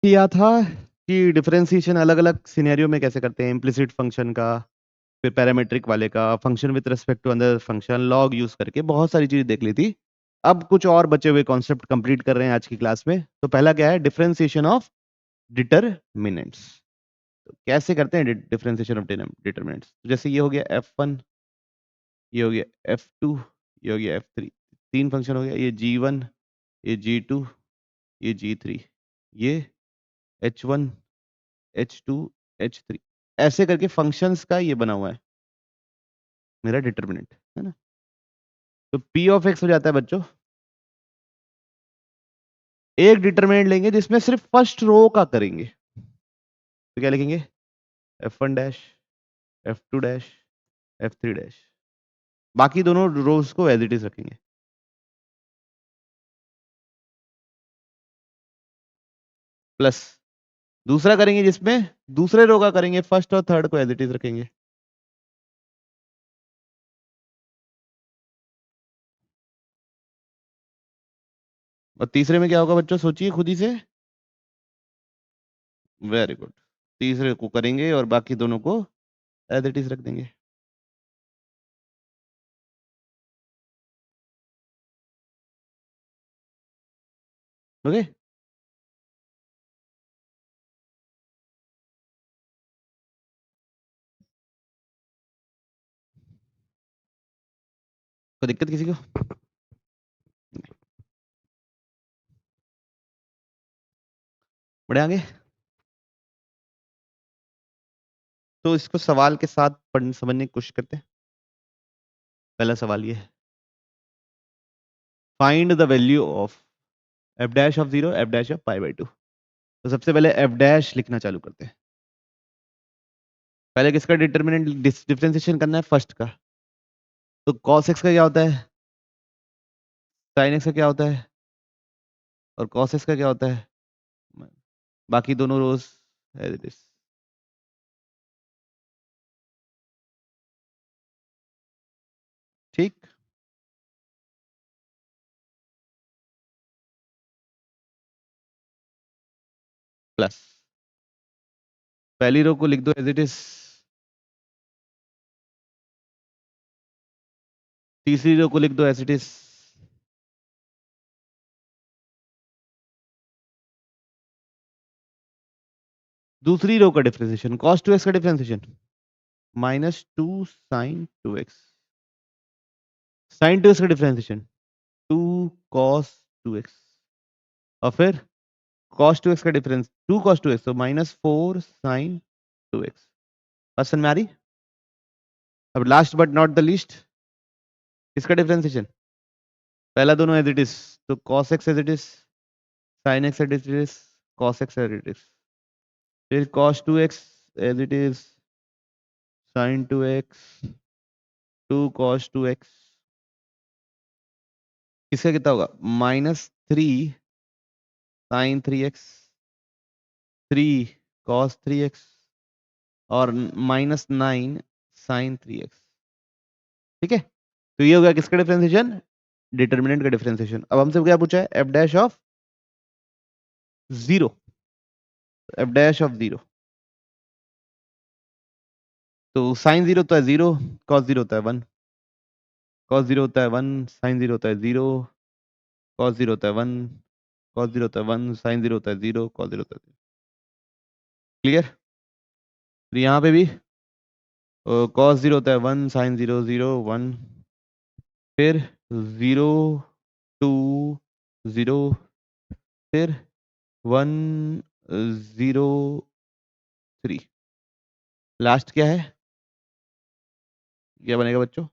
किया था कि डिफरेंशिएशन अलग-अलग सिनेरियो में कैसे करते हैं, इम्प्लिसिट फंक्शन का, फिर पैरामीट्रिक वाले का, function with respect to another function, log use करके बहुत सारी चीज़ें देख ली थी। अब कुछ और बचे हुए कॉन्सेप्ट कंप्लीट कर रहे हैं आज की क्लास में। तो पहला क्या है, डिफरेंशिएशन ऑफ डिटरमिनेंट्स। तो कैसे करते हैं डिफरेंशिएशन ऑफ डिटरमिनेंट्स? जैसे ये हो गया F1, ये हो गया F2, ये हो गया F3। 3 फंक्शन हो गया, ये G1, ये G2, ये G3, ये H1, H2, H3, ऐसे करके फंक्शंस का ये बना हुआ है मेरा डिटरमिनेंट, है ना? तो P ऑफ X हो जाता है बच्चों, एक डिटरमिनेंट लेंगे जिसमें सिर्फ फर्स्ट रो का करेंगे। तो क्या लिखेंगे? F1 dash, F2 dash, F3 dash. बाकी दोनों रोज को एज इट इज रखेंगे। प्लस दूसरा करेंगे जिसमें दूसरे रो का करेंगे, फर्स्ट और थर्ड को एज इट इज रखेंगे। और तीसरे में क्या होगा बच्चों, सोचिए खुद ही से। Very good. तीसरे को करेंगे और बाकी दोनों को एज इट इज रख देंगे। ओके। कोई दिक्कत किसी को? बढ़े आगे। तो इसको सवाल के साथ पढ़ने समझने की कोशिश करते हैं। पहला सवाल ये है, find the value of F dash of 0, F dash of pi by 2। तो सबसे पहले एफ डैश लिखना चालू करते हैं। पहले किसका डिटरमिनेंट डिफरेंशिएशन करना है? फर्स्ट का। तो cos x का क्या होता है, sin x का क्या होता है, और cos x का क्या होता है? बाकी दोनों रोज एज इट इज। ठीक। प्लस पहली रो को लिख दो एज इट इज, तीसरी रो को लिख दो एज इट इज, दूसरी रो का डिफरेंशिएशन cos 2x का differentiation -2 sin 2x, sin 2x का डिफरेंशिएशन 2 cos 2x, और फिर cos 2x का डिफरेंस 2 cos 2x, तो -4 sin 2x। बात समझ में आ रही? अब last but not the least, किसका डिफरेंशिएशन? पहला दोनों एज इट इज, तो cos x as it is, sin x as it is, cos x as it is, फिर cos 2x as it is, sin 2x, 2 cos 2x, इसका कितना होगा? -3 sin 3x, 3 cos 3x, और -9 sin 3x। ठीक है, तो ये हो गया किसका डिफरेंशिएशन? डिटरमिनेंट का डिफरेंशिएशन। अब हमसे क्या पूछा है? F dash of 0, F dash of 0। तो sin 0 होता है 0, cos 0 होता है 1, cos 0 होता है 1, sin 0 होता है 0, cos 0 होता है 1, cos 0 होता है 1, sin 0 होता है 0, cos 0 होता है 0। क्लियर? फिर यहाँ पे भी cos 0 होता है 1, sin 0 0 1, फिर 0 2 0, फिर 1 0 3। लास्ट क्या है? क्या बनेगा बच्चों?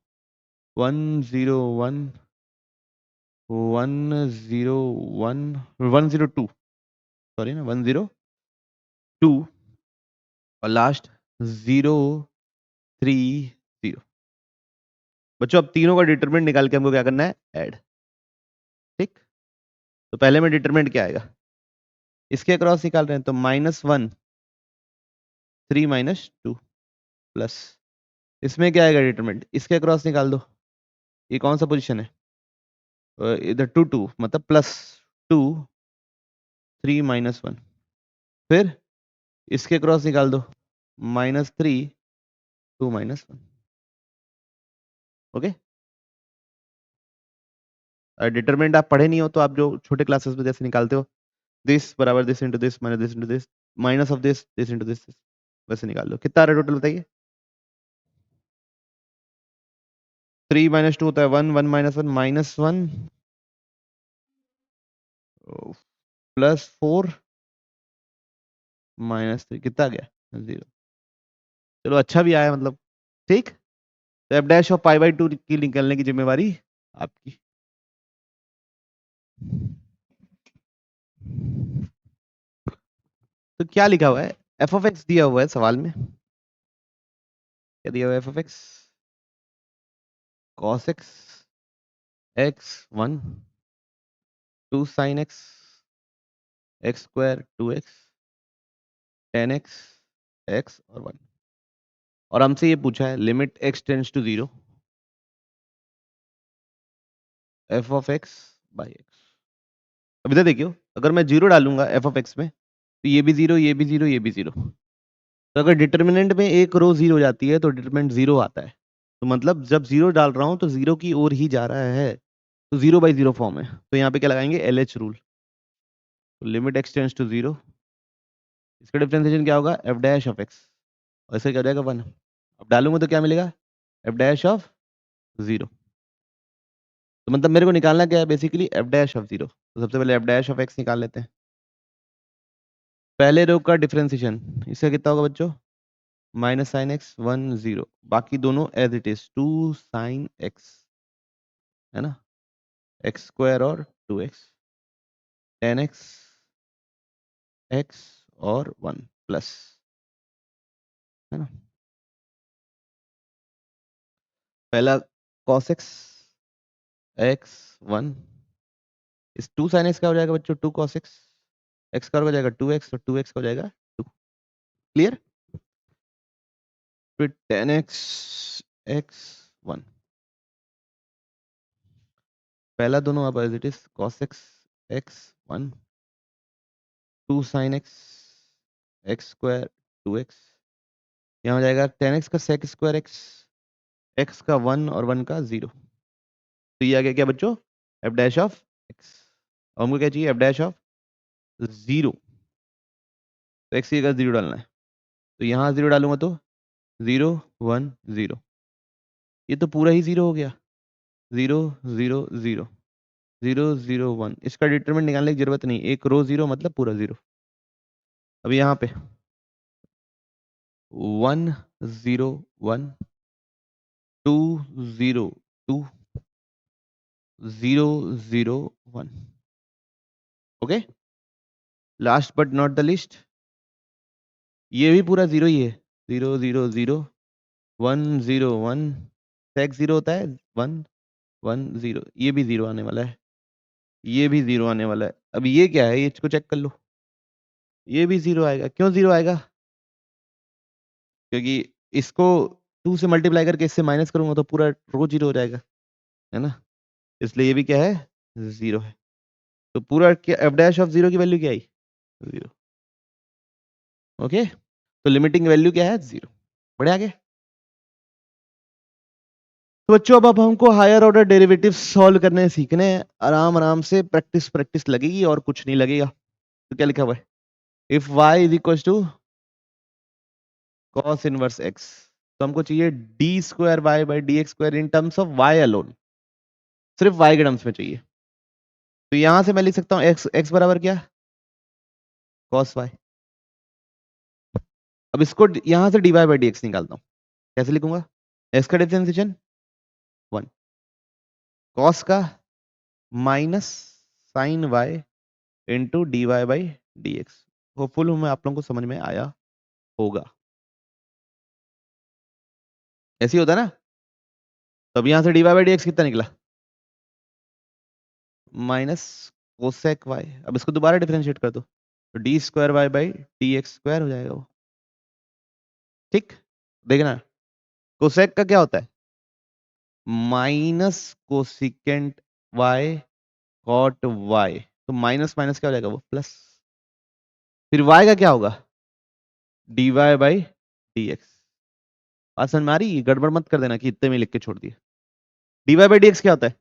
1 0 1 1 0 1 1 0 2, सॉरी ना, 1 0 2, और लास्ट 0 3 0। बच्चों अब तीनों का डिटरमिनेंट निकाल के हमको क्या करना है? ऐड। ठीक। तो पहले में डिटरमिनेंट क्या आएगा? इसके अक्रॉस निकाल रहे हैं, तो -1 3 -2 प्लस, इसमें क्या आएगा डिटरमिनेंट? इसके अक्रॉस निकाल दो। ये कौन सा पोजीशन है? इधर 2 2 मतलब +2 3 -1। फिर इसके क्रॉस निकाल दो, -3 2 -1। ओके, डिटरमिनेंट आप पढ़े नहीं हो तो आप जो छोटे क्लासेस में जैसे निकालते हो, दिस बराबर this into this minus this into this minus of this into this, वैसे निकाल लो। कितना आ रहा है टोटल बताइए? 3 - 2 होता है 1, 1 - 1 -1 +4 -3 कितना आ गया? 0। चलो अच्छा भी आया मतलब, ठीक। तो F dash of pi by 2 की निकलने की जिम्मेवारी आपकी। तो क्या लिखा हुआ है? एफ ऑफ एक्स दिया हुआ है सवाल में, क्या दिया हुआ है? F of x cos x x1 2 sin x x square 2x tan x x और 1। और हमसे ये पूछा है limit x tends to 0 F of X by X. अब इधर देखियो, अगर मैं 0 डालूंगा एफ ऑफ एक्स में तो ये भी 0, ये भी 0, ये भी 0। तो अगर डिटर्मिनेंट में एक रो 0 हो जाती है तो डिटर्मिनेंट 0 आता है। तो मतलब जब 0 डाल रहा हूँ तो 0 की ओर ही जा रहा है, तो 0/0 फॉर्म है। तो यहाँ पे क्या लगाएंगे? LH rule. तो लिमिट x टेंड्स टू 0, इसका डिफरेंशिएशन क्या होगा? एफ डैश ऑफ एक्स, और इसका क्या हो जाएगा? 1। अब डालूंगा तो क्या मिलेगा? F dash of 0। तो मतलब मेरे को निकालना क्या है बेसिकली? F dash of 0। तो सबसे पहले एफ डैश ऑफ एक्स निकाल लेते हैं। पहले रो का डिफरेंशिएशन इसका कितना होगा बच्चों? माइनस साइन एक्स 1 0, बाकी दोनों as it is 2 sine X, है ना, एक्स स्क्वायर और 2x tan x x और 1 प्लस, है ना। पहला cos x x 1, इस 2 sin x का हो जाएगा बच्चों 2 cos x, x का हो जाएगा 2x और 2x का हो जाएगा 2। क्लियर? फिर tan x x 1, पहला दोनों अब as it is cos x x 1 2 sin x x square 2x, यहाँ हो जाएगा tan x का sec स्क्वायर x x का 1 और 1 का 0। तो ये आ गया क्या बच्चों? F dash of x. और हमको क्या चाहिए? F dash of 0। तो एक्स की जगह 0 डालना है, तो यहाँ 0 डालूंगा तो 0 1 0, ये तो पूरा ही 0 हो गया। 0 0 0 0 0 1, इसका डिटरमिनेंट निकालने की जरूरत नहीं, एक रो 0 मतलब पूरा 0। अब यहाँ पे 1 0 1 2 0 2 0 0 1। Okay, last but not the list, ये भी पूरा 0 ही है। 0 0 0 1 0 1, सेक 0 होता है 1 1 0, ये भी 0 आने वाला है, ये भी 0 आने वाला है। अब ये क्या है? ये इसको चेक कर लो, ये भी 0 आएगा। क्यों 0 आएगा? क्योंकि इसको 2 से मल्टीप्लाई करके इससे माइनस करूंगा तो पूरा रो 0 हो जाएगा, है ना। इसलिए ये भी क्या है? 0 है। तो पूरा क्या एफ डैश ऑफ 0 की वैल्यू क्या आई? 0। ओके, तो लिमिटिंग वैल्यू क्या है? 0। बढ़िया आगे। तो बच्चों अब हमको हायर ऑर्डर डेरिवेटिव सॉल्व करने सीखने हैं, आराम आराम से प्रैक्टिस प्रैक्टिस लगेगी और कुछ नहीं लगेगा। तो क्या लिखा हुआ है? If y is equal to cos inverse x, तो हमको चाहिए d square y by D X square in terms of y alone, सिर्फ y के टर्म्स में चाहिए। तो यहां से मैं लिख सकता हूँ x बराबर क्या? cos y। अब इसको यहां से dy बाई डी एक्स निकालता हूँ, कैसे लिखूंगा? x का डिफरेंशिएशन 1, cos का minus sine y into D Y by D X. Hopeful हूं मैं आप लोगों को समझ में आया होगा। ऐसे ही होता है ना। तो अब यहां से D Y by D X कितना निकला? Minus cosec Y. अब इसको दोबारा डिफरेंशिएट कर दो तो D square Y by D X square हो जाएगा वो। ठीक, देखना कोसेक का क्या होता है? Minus cosecant Y cot Y, तो माइनस माइनस क्या हो जाएगा? वो प्लस। फिर y का क्या होगा, dy बाई dx। बात समझ में आ रही, गड़बड़ मत कर देना कि इतने में लिख के छोड़ दिए। dy बाई dx क्या होता है,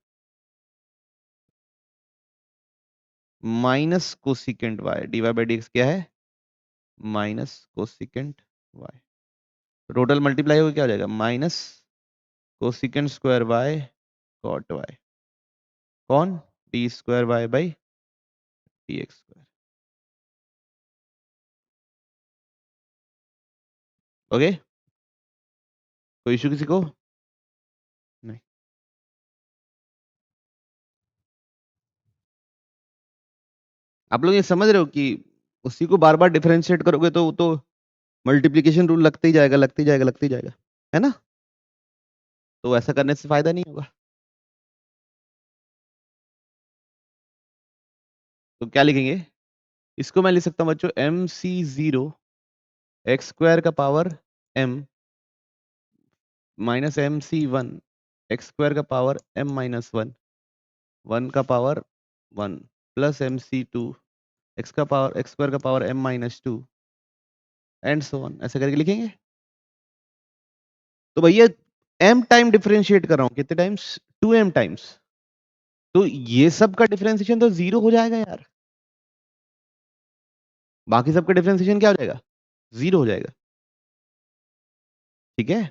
minus cosecant y। dy by dx क्या है, minus cosecant y। Total multiply होकर क्या हो जाएगा, माइनस कोसिकेंट स्क्वायर y कॉट y। कौन, D square y by D X square. Okay, कोई इशू किसी को नहीं। आप लोग ये समझ रहे हो कि उसी को बार बार डिफरेंशिएट करोगे तो वो तो मल्टीप्लीकेशन रूल लगते ही जाएगा, लगते ही जाएगा, लगते ही जाएगा, है ना। तो ऐसा करने से फायदा नहीं होगा। तो क्या लिखेंगे, इसको मैं लिख सकता हूँ बच्चों, M C zero X square का power M minus M C one X square का power M minus one, one का power one plus M C two x का पावर एक्स स्क्वायर का power M minus two and so on, ऐसे करके लिखेंगे। तो भैया m टाइम डिफरेंशिएट कर रहा हूँ, कितने टाइम्स, 2m टाइम्स। तो ये सब का डिफरेंशिएशन तो जीरो हो जाएगा यार, बाकी सबका डिफरेंशिएशन क्या हो जाएगा, जीरो हो जाएगा। ठीक है,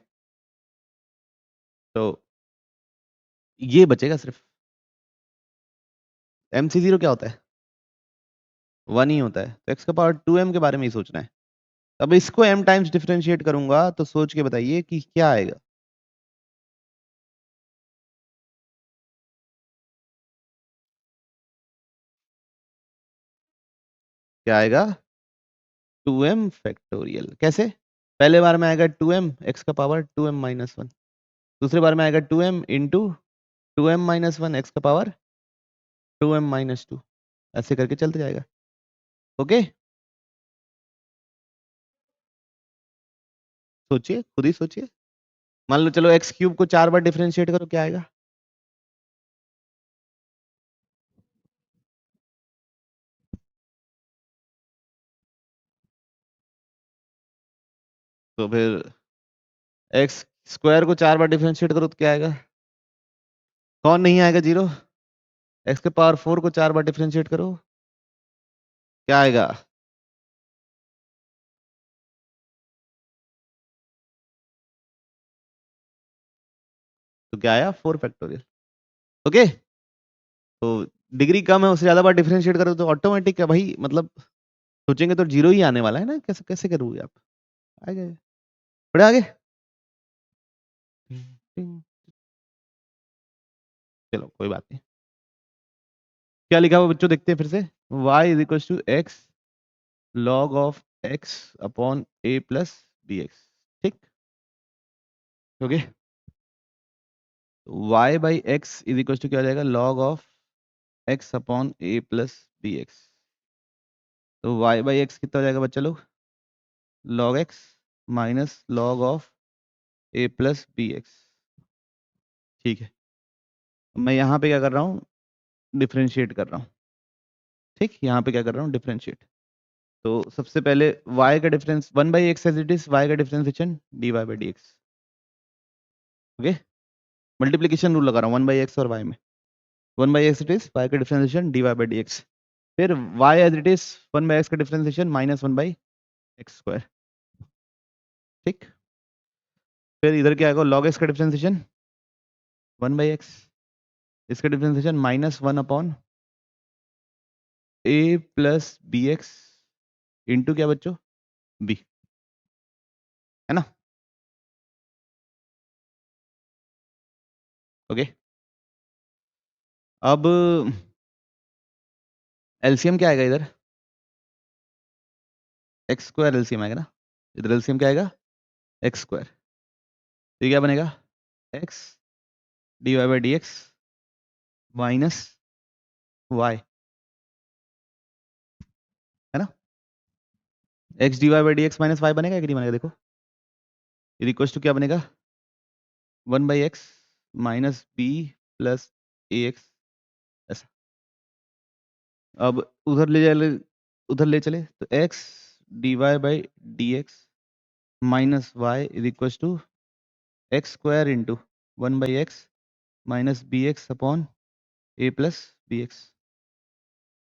तो ये बचेगा सिर्फ। एम सी जीरो क्या होता है, वन ही होता है, तो एक्स का पावर 2m के बारे में ही सोचना है। अब इसको m टाइम्स डिफरेंशिएट करूंगा तो सोच के बताइए कि क्या आएगा। क्या आएगा, 2m फैक्टोरियल। कैसे, पहले बार में आएगा 2m एक्स का पावर 2m माइनस वन, दूसरे बार में आएगा 2m into 2m minus one x का पावर 2m माइनस टू, ऐसे करके चलते जाएगा। ओके, सोचिए, खुद ही सोचिए। मान लो चलो एक्स क्यूब को 4 बार डिफरेंशिएट करो, क्या आएगा, तो फिर एक्स स्क्वायर को 4 बार डिफरेंशिएट करो तो क्या आएगा, कौन नहीं आएगा, जीरो। एक्स के पावर 4 को 4 बार डिफरेंशिएट करो, क्या आएगा, तो क्या आया, 4 फैक्टोरियल। ओके, तो डिग्री कम है उससे ज्यादा बार डिफरेंशिएट करो तो ऑटोमेटिक है भाई, मतलब सोचेंगे तो जीरो ही आने वाला है ना, कैसे कैसे करोगे आप, आगे बढ़े आगे। चलो कोई बात नहीं, क्या लिखा हुआ बच्चों, देखते हैं फिर से, y is equal to X log of x upon a plus B X. ठीक, okay, y by x is equal to क्या हो जाएगा, log of x upon a plus B X. तो y बाई एक्स कितना हो जाएगा बच्चा लोग, log x minus log of a plus B X. ठीक है, मैं यहाँ पे क्या कर रहा हूँ, डिफरेंशिएट कर रहा हूँ। ठीक, यहाँ पे क्या कर रहा हूँ, डिफरेंशिएट। तो सबसे पहले y का difference 1 by X as it is, y का differentiation dy by D X. Okay, multiplication rule लगा रहा हूँ 1 बाई एक्स और y में, 1 by X it is, y का differentiation dy by D X. फिर y as it is 1 by X का differentiation minus 1 by X square. ठीक, फिर इधर क्या आएगा, log x का डिफरेंशिएशन 1 बाई एक्स, इसका differentiation minus 1 upon a plus B X into क्या बच्चों, b, है ना। ओके, अब एलसीएम क्या आएगा इधर, एक्स स्क्वायर एलसीएम आएगा ना, इधर एलसीएम क्या आएगा, एक्स स्क्वायर। तो ये क्या बनेगा, X D Y by D X minus Y, है ना। X D Y by D X minus Y बनेगा कि नहीं बनेगा, देखो ये इक्वल टू क्या बनेगा, 1 by X minus B plus A X, ऐसा। अब उधर ले जाए, उधर ले चले तो x dy/dx minus Y is equal to X square into 1/x minus bx upon a plus bx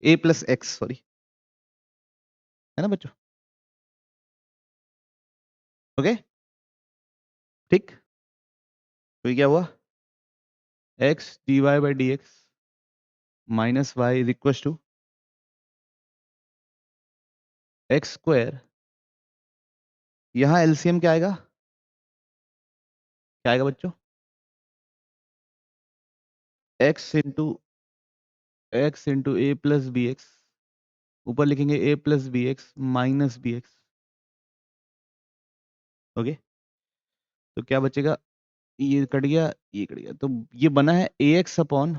a plus x sorry, है ना बच्चों? ओके ठीक, तो ये क्या हुआ, x dy/dx minus Y is equal to X square, यहाँ LCM क्या आएगा, क्या आएगा बच्चों, x into A plus B X, ऊपर लिखेंगे a plus B X minus B X. Okay, तो क्या बचेगा, ये कट गया, ये कट गया, तो ये बना है ax upon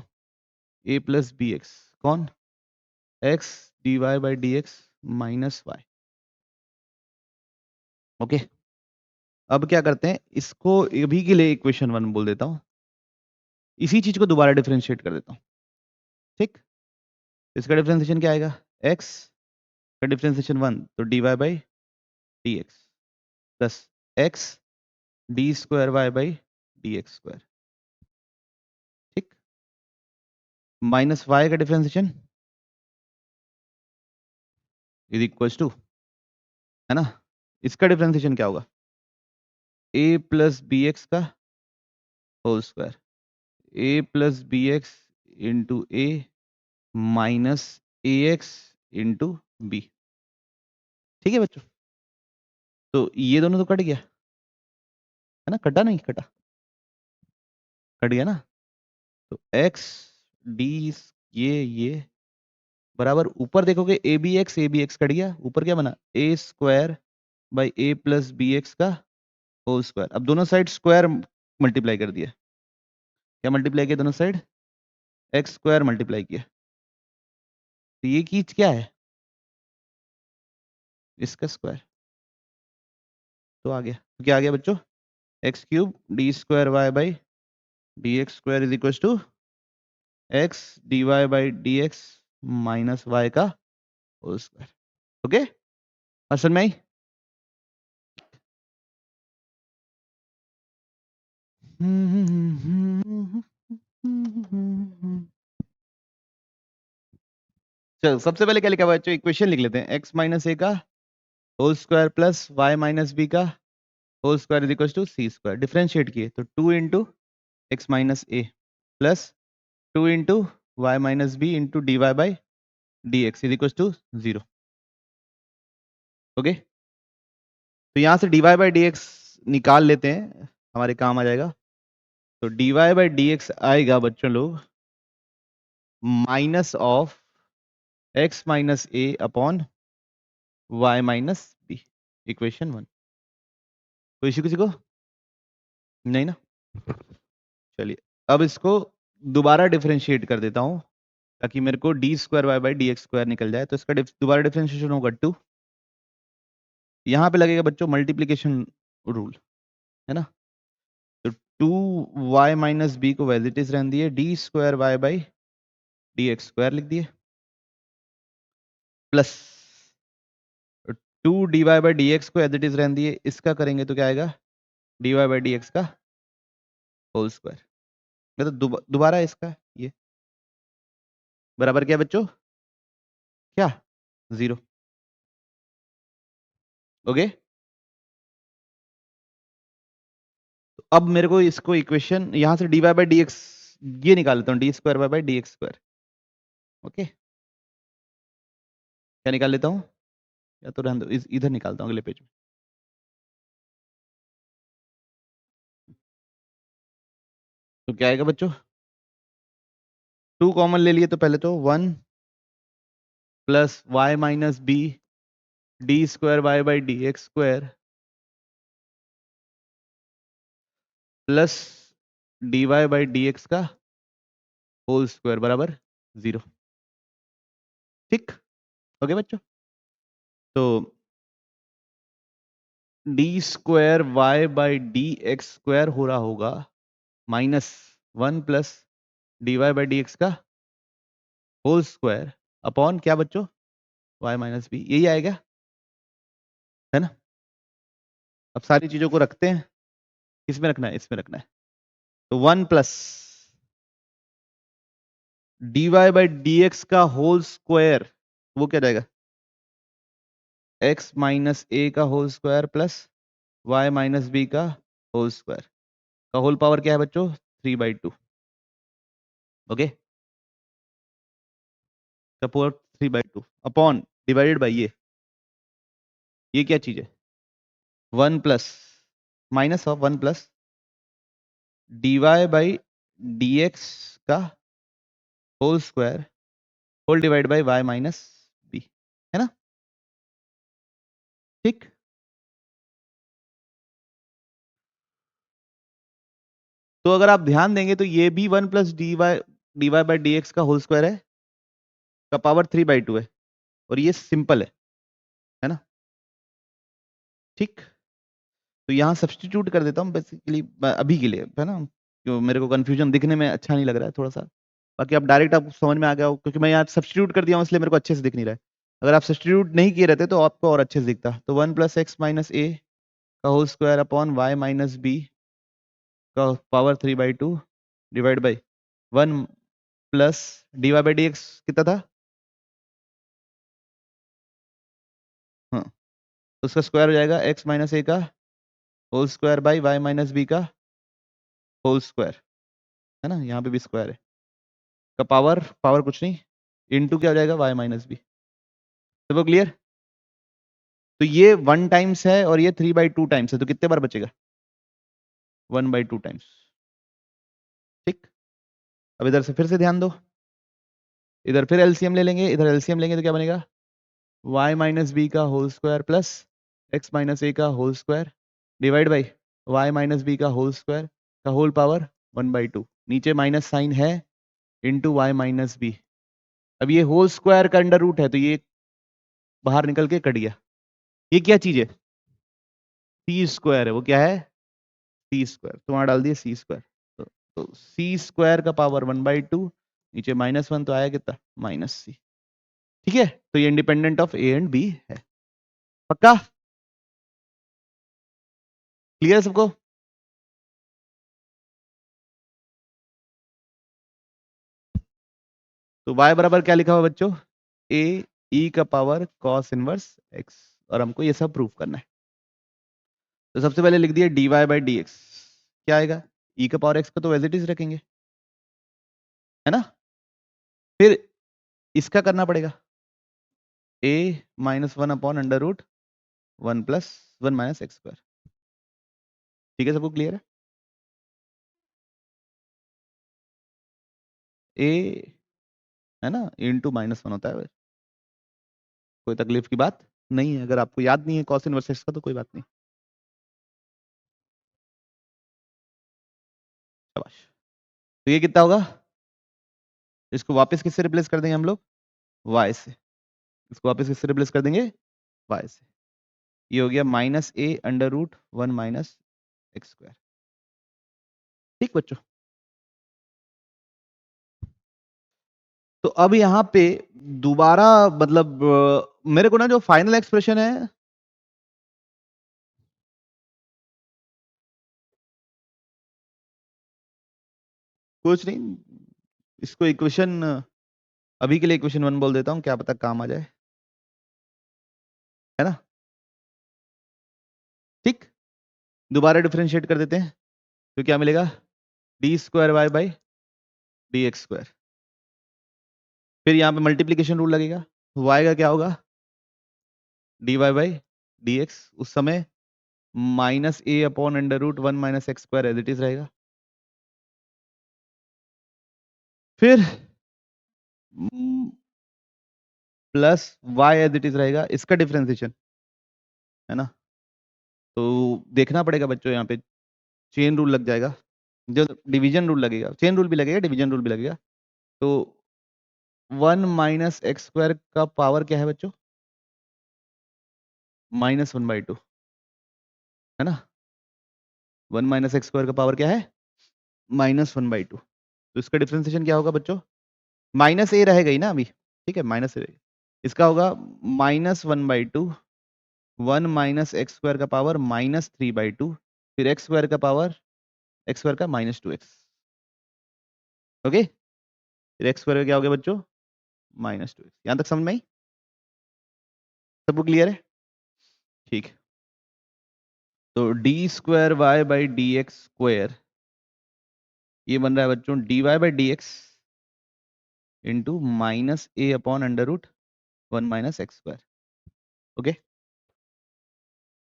a plus B X, कौन, x dy/dx minus Y. Okay, अब क्या करते हैं, इसको अभी के लिए इक्वेशन 1 बोल देता हूं, इसी चीज को दोबारा डिफरेंशिएट कर देता हूं। ठीक, इसका डिफरेंशिएशन क्या आएगा, x का डिफरेंशिएशन 1 तो dy/dx plus x D square y/dx square, ठीक, माइनस y का डिफरेंशिएशन इज इक्वल्स टू, है ना, इसका डिफरेंशिएशन क्या होगा, a प्लस बी एक्स का whole square, a plus B X into A minus A X into B. ठीक है बच्चों, तो ये दोनों तो कट गया, है ना, कटा नहीं कटा, कट गया ना, तो x डी, ये बराबर, ऊपर देखोगे ए बी एक्स कट गया, ऊपर क्या बना, A square by A plus B X का होल स्क्वायर। अब दोनों साइड स्क्वायर मल्टीप्लाई कर दिया, क्या मल्टीप्लाई किया दोनों साइड, एक्स स्क्वायर मल्टीप्लाई किया, तो ये चीज क्या है, इसका स्क्वायर, तो आ गया, तो क्या आ गया बच्चों, X cube D square Y by D X square is equal to X D Y by D X minus Y का होल स्क्वायर। ओके, असल में ही चलो सबसे पहले क्या लिखा हुआ है बच्चों, इक्वेशन लिख लेते हैं, एक्स माइनस ए का whole square plus Y minus B का whole square is equal to C square, differentiate किए तो 2 into X minus A plus 2 into Y minus B into D Y by D x is equal to 0। Okay, तो यहाँ से D Y by D X निकाल लेते हैं, हमारे काम आ जाएगा, तो D Y by D X आएगा बच्चों लोग minus of x minus A upon Y minus B, equation 1। कोई इश्यू किसी को, नहीं ना, चलिए अब इसको दोबारा डिफरेंशिएट कर देता हूं ताकि मेरे को D square Y by D X square निकल जाए, तो इसका दोबारा डिफरेंशिएशन होगा 2, यहाँ पे लगेगा बच्चों मल्टीप्लीकेशन रूल, है ना, तो 2y माइनस बी को वैज इट इज रहने दिए, D square Y by D X square लिख दिए, plus 2 D Y by D X को एज इट इज रहने दिए, इसका करेंगे तो क्या आएगा, D Y by D X का होल स्क्वायर, मतलब दोबारा इसका ये बराबर क्या बच्चों, क्या 0। ओके, तो अब मेरे को इसको इक्वेशन यहां से D Y by D X ये निकाल लेता हूँ, D square Y by D X square. Okay, क्या निकाल लेता हूँ, या तो रहने दो, इधर निकालता हूँ अगले पेज में, तो क्या आएगा बच्चों, 2 कॉमन ले लिए तो पहले तो 1 plus Y minus B D square Y by D X square plus D Y by D X का होल स्क्वायर बराबर 0। ठीक, ओके बच्चों, तो D square Y by D X square हो रहा होगा minus 1 plus D Y by D X का whole square upon क्या बच्चों, y माइनस बी, यही आएगा, है ना? अब सारी चीजों को रखते हैं, किसमें रखना है? इसमें रखना है। तो 1 प्लस dy बाई dx का होल स्क्वायर, वो क्या जाएगा? x माइनस ए का whole square plus y minus B का होल स्क्वायर का होल पावर क्या है बच्चों? 3/2। Okay, support 3/2 upon divided by ये क्या चीज है? 1 plus minus of 1 plus dy by dx का whole square whole divide by y minus B, है ना? ठीक, तो अगर आप ध्यान देंगे तो ये भी 1 प्लस dy बाई dx का होल स्क्वायर है, का पावर 3/2 है, और ये सिंपल है ना? ठीक, तो यहाँ सब्सटीट्यूट कर देता हूँ बेसिकली अभी के लिए, है ना? क्यों मेरे को कंफ्यूजन दिखने में अच्छा नहीं लग रहा है थोड़ा सा, बाकी आप डायरेक्ट आपको समझ में आ गया हो, क्योंकि मैं यहाँ सब्सटीट्यूट कर दिया हूँ इसलिए मेरे को अच्छे से दिख नहीं रहा है। अगर आप सब्सटीट्यूट नहीं किए रहते तो आपको और अच्छे से दिखता। तो 1 प्लस एक्स माइनस ए का whole square upon Y minus B का power 3/2 divide by 1 plus D Y by D X कितना था? हाँ, तो उसका स्क्वायर हो जाएगा एक्स माइनस ए का whole square by Y minus B का होल स्क्वायर, है ना? यहाँ पे भी स्क्वायर है, का पावर पावर कुछ नहीं, इनटू क्या हो जाएगा? Y minus B. सबको क्लियर? तो ये 1 टाइम्स है और ये 3/2 टाइम्स है, तो कितने बार बचेगा? 1/2 टाइम्स। ठीक, अब इधर से फिर से ध्यान दो, इधर फिर एलसीएम ले लेंगे, इधर एलसीएम लेंगे तो क्या बनेगा? y माइनस बी का whole square plus x minus A का whole square divide by y minus B का होल स्क्वायर का होल पावर 1/2, नीचे माइनस साइन है, इंटू वाई माइनस बी। अब ये होल स्क्वायर का अंडर रूट है तो ये बाहर निकल के कट गया। ये क्या चीज है? सी स्क्वायर है, वो क्या है? सी स्क्वायर, तो वहां डाल दिए सी स्क्वायर, तो सी स्क्वायर का पावर 1/2, नीचे -1 तो आया कितना? -c। ठीक है, तो ये independent of A and B है। पक्का? क्लियर सबको? तो y बराबर क्या लिखा हुआ बच्चों? a e का पावर cos इनवर्स x, और हमको ये सब प्रूफ करना है। तो सबसे पहले लिख दिया dy बाई डी एक्स, क्या आएगा? e का पावर x को तो एज इट इज रखेंगे, है ना? फिर इसका करना पड़ेगा a -1 upon under root 1 plus 1 minus X square. ठीक है, सबको क्लियर है? a है ना इंटू -1 होता है, कोई तकलीफ की बात नहीं है। अगर आपको याद नहीं है cos इनवर्स x का तो कोई बात नहीं, शाबाश। तो ये कितना होगा? इसको वापस किससे रिप्लेस कर देंगे हम लोग? y से। इसको वापस किससे रिप्लेस कर देंगे? y से। ये हो गया -a under root 1 minus X square. ठीक बच्चों, तो अब यहाँ पे दोबारा मतलब मेरे को ना जो फाइनल एक्सप्रेशन है, कुछ नहीं, इसको इक्वेशन अभी के लिए इक्वेशन 1 बोल देता हूँ, क्या पता काम आ जाए, है ना? ठीक, दोबारा डिफरेंशिएट कर देते हैं, तो क्या मिलेगा? D square Y by D X square. फिर यहाँ पे मल्टीप्लीकेशन रूल लगेगा, y का क्या होगा? D Y by D X, उस समय -a upon under root 1 minus X square as it is रहेगा। फिर plus y as it is रहेगा, इसका डिफरेंशिएशन, है ना? तो देखना पड़ेगा बच्चों, यहाँ पे चेन रूल लग जाएगा, जो डिवीजन रूल लगेगा, चेन रूल भी लगेगा, डिवीजन रूल भी लगेगा। तो 1 माइनस एक्स स्क्वायर का पावर क्या है बच्चों? -1/2, है ना? 1 माइनस एक्स स्क्वायर का पावर क्या है? -1/2। तो इसका डिफरेंशिएशन क्या होगा बच्चों? माइनस ए रहेगा ही ना अभी, ठीक है, माइनस ए रहेगा। इसका होगा -1/2 1 माइनस एक्स स्क्वायर का पावर -3/2 फिर एक्स स्क्वायर का पावर एक्स स्क्वायर का -2x। ओके, फिर एक्स स्क्वायर का क्या हो गया बच्चों, -2x। यहां तक समझ में आई, सबको क्लियर है? ठीक है, तो d²y/dx² ये बन रहा है बच्चों dy/dx into -a/√1 - x²। Okay,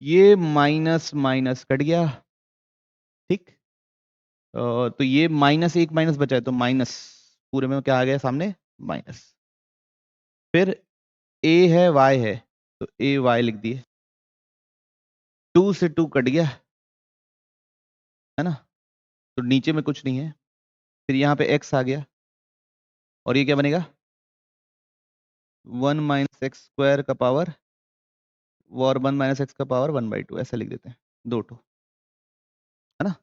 ये माइनस माइनस कट गया, ठीक। तो ये -1 माइनस बचा है, तो माइनस पूरे में क्या आ गया सामने, माइनस। फिर a है y है, तो a y लिख दिए, 2 से 2 कट गया, है ना, तो नीचे में कुछ नहीं है। फिर यहाँ पे x आ गया, और ये क्या बनेगा, 1 - x² का पावर और 1 - x का पावर 1/2, ऐसा लिख देते हैं, 2 टू, है ना।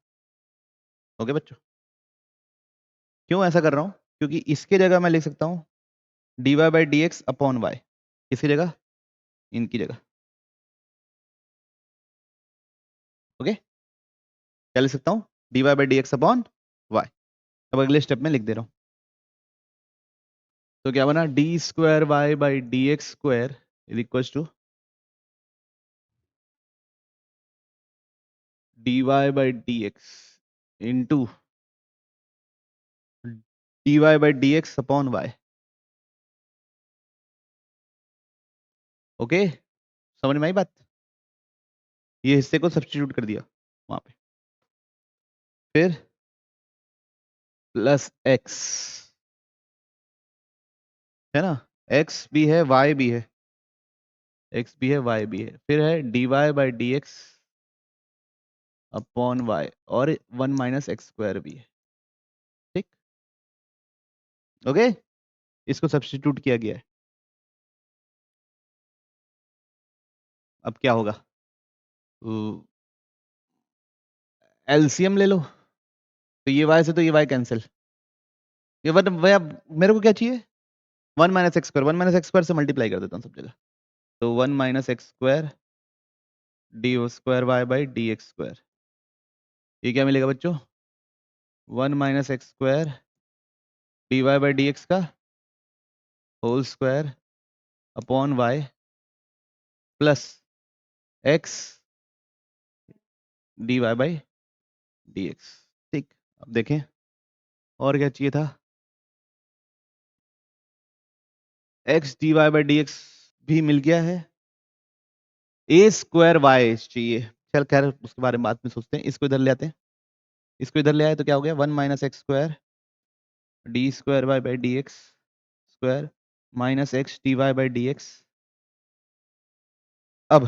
ओके बच्चों, क्यों ऐसा कर रहा हूँ, क्योंकि इसके जगह मैं लिख सकता हूँ dy/dx अपॉन y, किसकी जगह, इनकी जगह। ओके, क्या लिख सकता हूँ, dy/dx अपॉन y। अब अगले स्टेप में लिख दे रहा हूँ, तो क्या बना, d²y/dx² is equal to dy/dx into dy/dx upon y। Okay, समझ में आई बात, ये हिस्से को सब्स्टिट्यूट कर दिया वहां पे, फिर प्लस x, है ना, x भी है y भी है, x भी है y भी है, फिर है dy/dx अपॉन y और 1 - x² भी है, ठीक। ओके, इसको सब्स्टिट्यूट किया गया है। अब क्या होगा, एलसीएम ले लो, तो ये y से तो ये y कैंसिल, ये भैया मेरे को क्या चाहिए, 1 - x², 1 - x² से मल्टीप्लाई कर देता हूँ सब जगह, तो 1 - x² d²y/dx², ये क्या मिलेगा बच्चों, 1 - x² dy/dx का whole square upon y plus x dy/dx, ठीक। अब देखें और क्या चाहिए था, x dy/dx भी मिल गया है, a² y चाहिए, चल खैर उसके बारे में बाद में सोचते हैं, इसको इधर ले आते हैं, इसको इधर ले आए तो क्या हो गया, 1 - x² d²y/dx² -x dy/dx। अब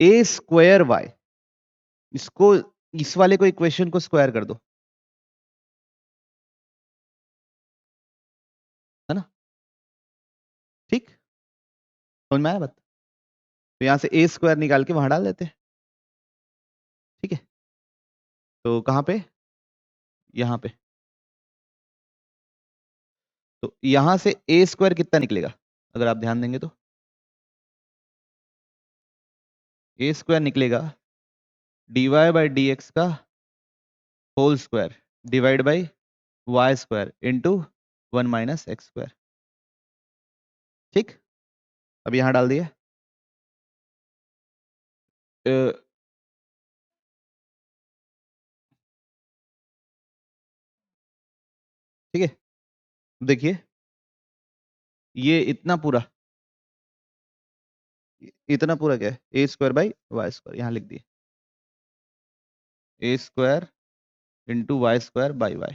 a²y, इसको इस वाले को इक्वेशन को स्क्वायर कर दो, है ना, ठीक, समझ में आया बात, तो यहां से a² निकाल के वहां डाल देते हैं, ठीक है। तो कहां पे, यहां पे, तो यहां से a² कितना निकलेगा, अगर आप ध्यान देंगे तो a² निकलेगा dy/dx का whole square divide by y² into 1 - x², ठीक। अब यहां डाल दिया, ठीक है। देखिए ये इतना पूरा क्या है, a²/y², यहां लिख दिए a² into y² by y,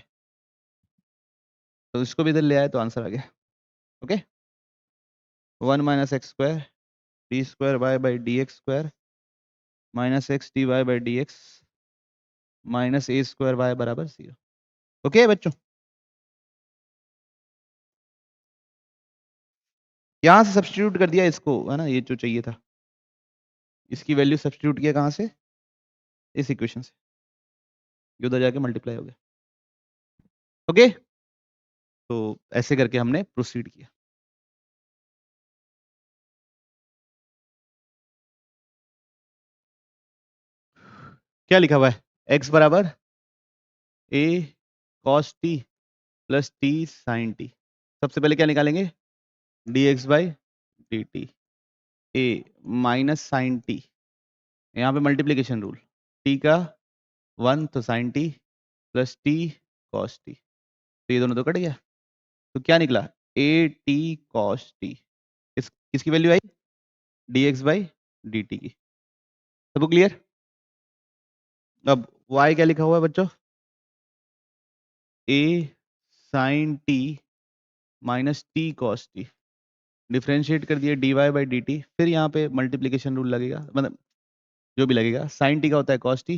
तो इसको भी इधर ले आए तो आंसर आ गया। Okay, 1 - x² d²y/dx² -x dy/dx -a² y बराबर 0। ओके बच्चों, यहां से सब्स्टिट्यूट कर दिया इसको, है ना, ये जो चाहिए था, इसकी वैल्यू सब्स्टिट्यूट किया कहां से, इस इक्वेशन से, ये उधर जाके मल्टीप्लाई हो गया। ओके, तो ऐसे करके हमने प्रोसीड किया। क्या लिखा हुआ है, x बराबर a cos t plus t sin t। सबसे पहले क्या निकालेंगे, dx by dt, a minus sine T, यहाँ पे मल्टीप्लीकेशन रूल, t का 1 तो sin t plus t cos t, तो ये दोनों तो कट गया, तो क्या निकला a t cos t, किसकी value I, dx by dt की। सबको क्लियर। अब y क्या लिखा हुआ है बच्चों, a sin t minus T cos T, differentiate कर दिया dy बाई डी टी, फिर यहाँ पे मल्टीप्लीकेशन रूल लगेगा, मतलब जो भी लगेगा, साइन टी का होता है कॉस टी,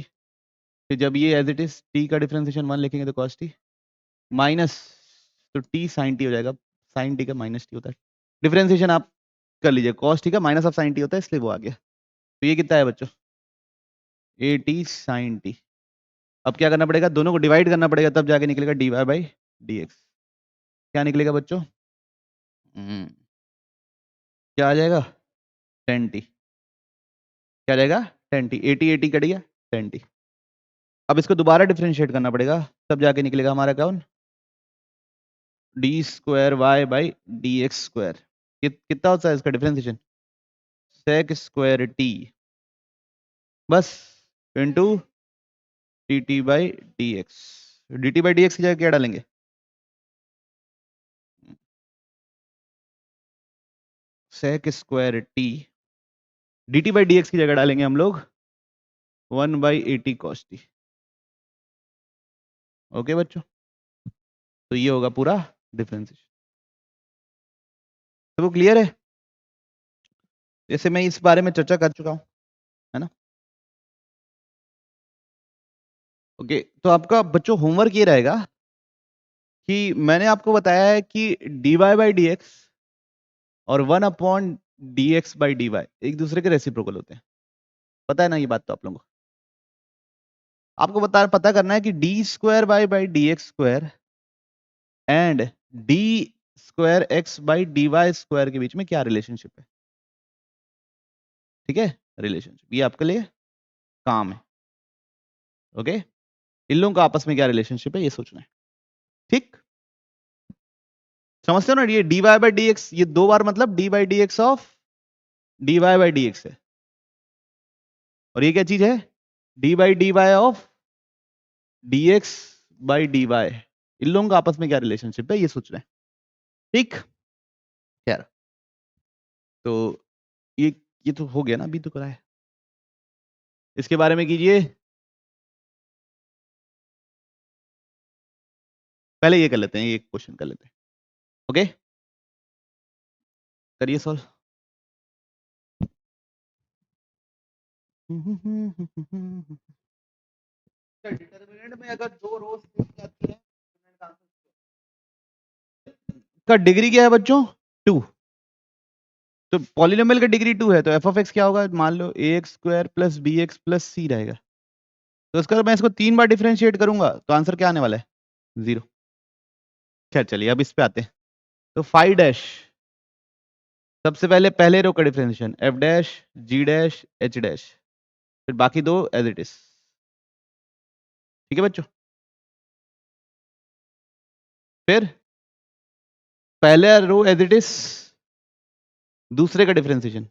फिर जब ये एज इट इज टी का डिफ्रेंशिएशन 1 लिखेंगे तो कॉस टी माइनस, तो टी साइन टी हो जाएगा, साइन टी का माइनस टी होता है, डिफ्रेंशिएशन आप कर लीजिए, कॉस टी का माइनस ऑफ साइन टी होता है, इसलिए वो आ गया। तो ये कितना है बच्चों, ए टी साइन टी। अब क्या करना पड़ेगा, दोनों को डिवाइड करना पड़ेगा, तब जाके निकलेगा D Y by D x. क्या निकलेगा बच्चों, क्या आ जाएगा, टेन टी, क्या आ जाएगा, ten T, eighty eighty cut गया, टेन टी। अब इसको दोबारा डिफ्रेंशिएट करना पड़ेगा, तब जाके निकलेगा हमारा कौन, D square Y by D X square. कितना होता है इसका डिफ्रेंशिएशन, सेक स्क्वायर टी बस into D T by D X. D T by D X की जगह क्या डालेंगे, sec square T, D T by D X की जगह डालेंगे हम लोग 1 बाई A T cos T. Okay बच्चों, तो ये होगा पूरा डिफरेंशिएशन। तो वो क्लियर है, जैसे मैं इस बारे में चर्चा कर चुका हूं, है ना। ओके, तो आपका बच्चों होमवर्क ये रहेगा कि मैंने आपको बताया है कि D Y by D X और 1 upon D x by D Y एक दूसरे के रेसिप्रोकल होते हैं, पता है ना ये बात, तो आप लोगों को आपको पता करना है कि D square by by D X square and D square X by D Y square के बीच में क्या रिलेशनशिप है। ठीक है, रिलेशनशिप ये आपके लिए काम है। ओके, इन लोगों का आपस में क्या रिलेशनशिप है ये सोचना है, ठीक, समझते हो ना। ये D Y by D X, ये दो बार मतलब D by D X of D Y by D X है, और ये क्या चीज है, D by D Y of D x by D Y. इन लोगों का आपस में क्या रिलेशनशिप है ये सोच रहे हैं, ठीक। खैर, तो ये ये तो हो गया ना, अभी तो करा है, इसके बारे में कीजिए, पहले ये कर लेते हैं, ये क्वेश्चन कर लेते हैं। ओके, करिए सॉल्व। डिटरमिनेंट में अगर दो रोज आती है का डिग्री क्या है बच्चों, 2, तो पॉलिनोमियल का डिग्री 2 है, तो एफ ऑफ एक्स क्या होगा, मान लो A X square plus B X plus C रहेगा, तो इसका मैं इसको 3 बार डिफरेंशिएट करूंगा तो आंसर क्या आने वाला है, 0। खैर चलिए अब इस पे आते हैं, तो फाइव डैश, सबसे पहले पहले रो का डिफरेंशिएशन एफ डैश जी डैश एच डैश, फिर बाकी दो एज इट इज, ठीक है बच्चों। फिर पहले रो एज इट इज, दूसरे का डिफरेंशिएशन,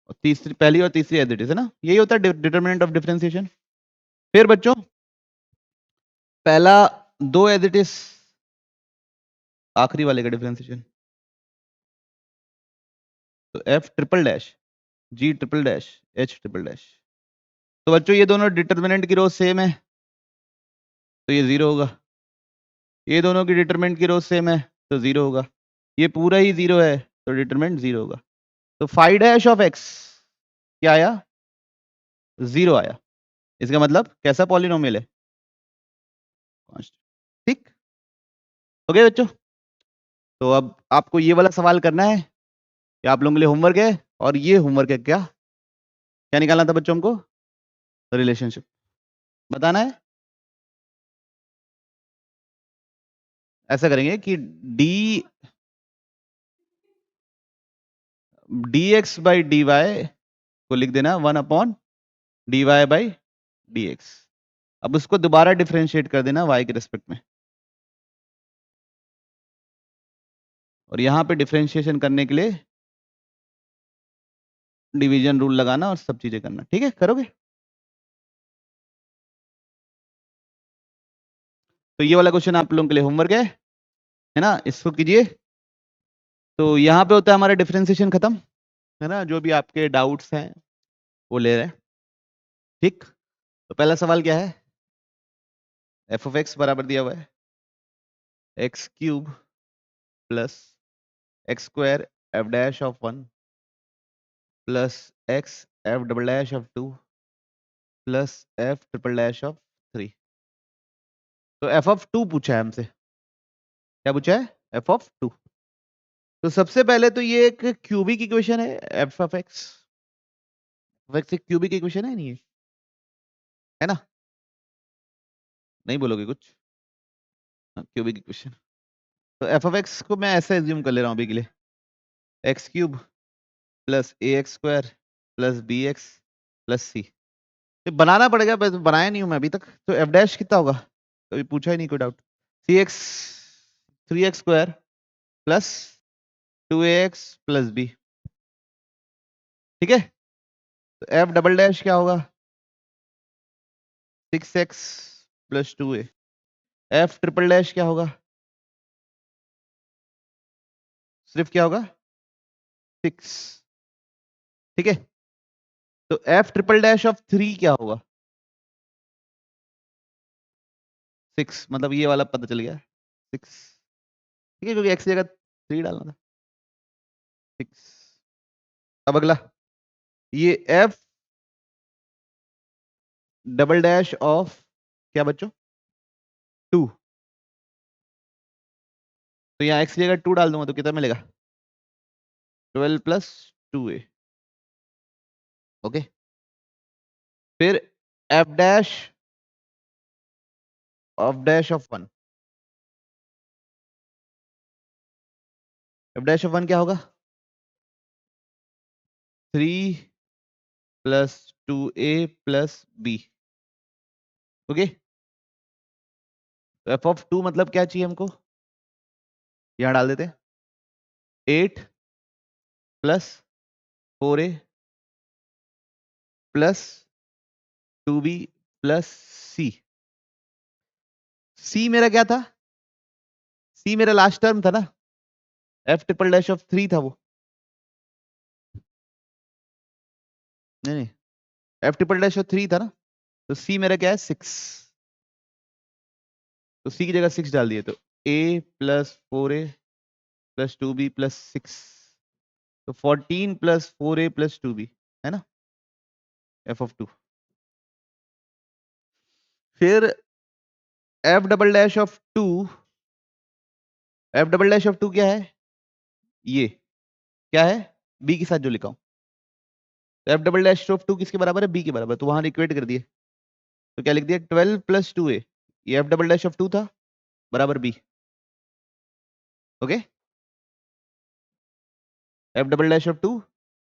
और तीसरी, पहली और तीसरी एज इट इज, है ना, यही होता है डिटरमिनेंट ऑफ डिफरेंशिएशन। फिर बच्चों पहला दो एज इट इज, आखिरी वाले का डिफरेंशिएशन, तो F triple dash G triple dash H triple dash. तो बच्चों ये दोनों डिटरमिनेंट की रो सेम है, तो ये 0 होगा, ये दोनों की डिटरमिनेंट की रो सेम है तो 0 होगा, ये पूरा ही 0 है तो डिटरमिनेंट 0 होगा। तो फाइव डैश ऑफ एक्स क्या आया, 0 आया, इसका मतलब कैसा पॉलिनोमियल है, कांस्टेंट, ठीक। ओके बच्चों, तो अब आपको ये वाला सवाल करना है, कि आप लोगों के लिए होमवर्क है, और ये होमवर्क है क्या, क्या निकालना था बच्चों हमको, रिलेशनशिप बताना है। ऐसा करेंगे कि d x by D y को लिख देना 1/dy/dx। अब उसको दोबारा डिफरेंशिएट कर देना y के रेस्पेक्ट में, और यहाँ पे डिफरेंशिएशन करने के लिए डिवीजन रूल लगाना और सब चीजें करना। ठीक है, करोगे? तो ये वाला क्वेश्चन आप लोगों के लिए होमवर्क है ना, इसको कीजिए। तो यहाँ पे होता है हमारा डिफरेंशिएशन खत्म, है ना। जो भी आपके डाउट्स हैं वो ले रहे हैं। ठीक, तो पहला सवाल क्या है? एफ ऑफ एक्स बराबर दिया हुआ है x cube plus x square f dash of 1 plus x F double dash of 2 plus F triple dash of 3। तो एफ ऑफ 2 पूछा है हमसे। क्या पूछा है? F of 2। तो सबसे पहले तो ये एक क्यूबिक इक्वेशन है, एफ ऑफ एक्स एक क्यूबिक इक्वेशन है, नहीं है ना? नहीं बोलोगे कुछ? Cubic equation. तो एफ ऑफ एक्स को मैं ऐसे एज्यूम कर ले रहा हूँ अभी के लिए, X cube plus A X square plus B X plus C. बनाना पड़ेगा, बस बनाया नहीं हूं मैं अभी तक। तो एफ डैश कितना होगा? कभी पूछा ही नहीं, कोई doubt. C X 3x square plus 2ax plus B. ठीक है, तो एफ डबल डैश क्या होगा? 6x plus 2a। F triple dash क्या होगा? सिर्फ क्या होगा? 6। ठीक है, तो एफ ट्रिपल डैश ऑफ 3 क्या होगा? 6, मतलब ये वाला पता चल गया 6। ठीक है, क्योंकि एक्स की जगह 3 डालना था। 6। अब अगला, ये एफ डबल डैश ऑफ क्या बच्चों? 2। तो यहाँ एक्स की जगह 2 डाल दूंगा तो कितना मिलेगा? 12 प्लस 2a। ओके, फिर F dash of 1। F dash of 1 क्या होगा? 3 plus 2a plus b। Okay, तो एफ ऑफ 2 मतलब क्या चाहिए हमको? यहां डाल देते हैं 8 plus 4a plus 2b plus c। c मेरा क्या था? c मेरा लास्ट टर्म था ना, एफ ट्रिपल डैश ऑफ 3 था वो। नहीं नहीं, एफ ट्रिपल डैश ऑफ 3 था ना, तो c मेरा क्या है? 6। तो c की जगह 6 डाल दिए, तो a plus 4a plus 2b plus 6। तो 14 प्लस 4a प्लस 2b, है ना, एफ ऑफ 2। फिर F double dash of 2, F double dash of 2 क्या है? ये क्या है? बी के साथ जो लिखा हूं। तो एफ डबल डैश ऑफ 2 किसके बराबर है? बी के बराबर। तो वहां इक्वेट कर दिए, तो क्या लिख दिया? 12 प्लस 2a। ये एफ डबल डैश ऑफ 2 था, बराबर b. Okay, f double dash of 2,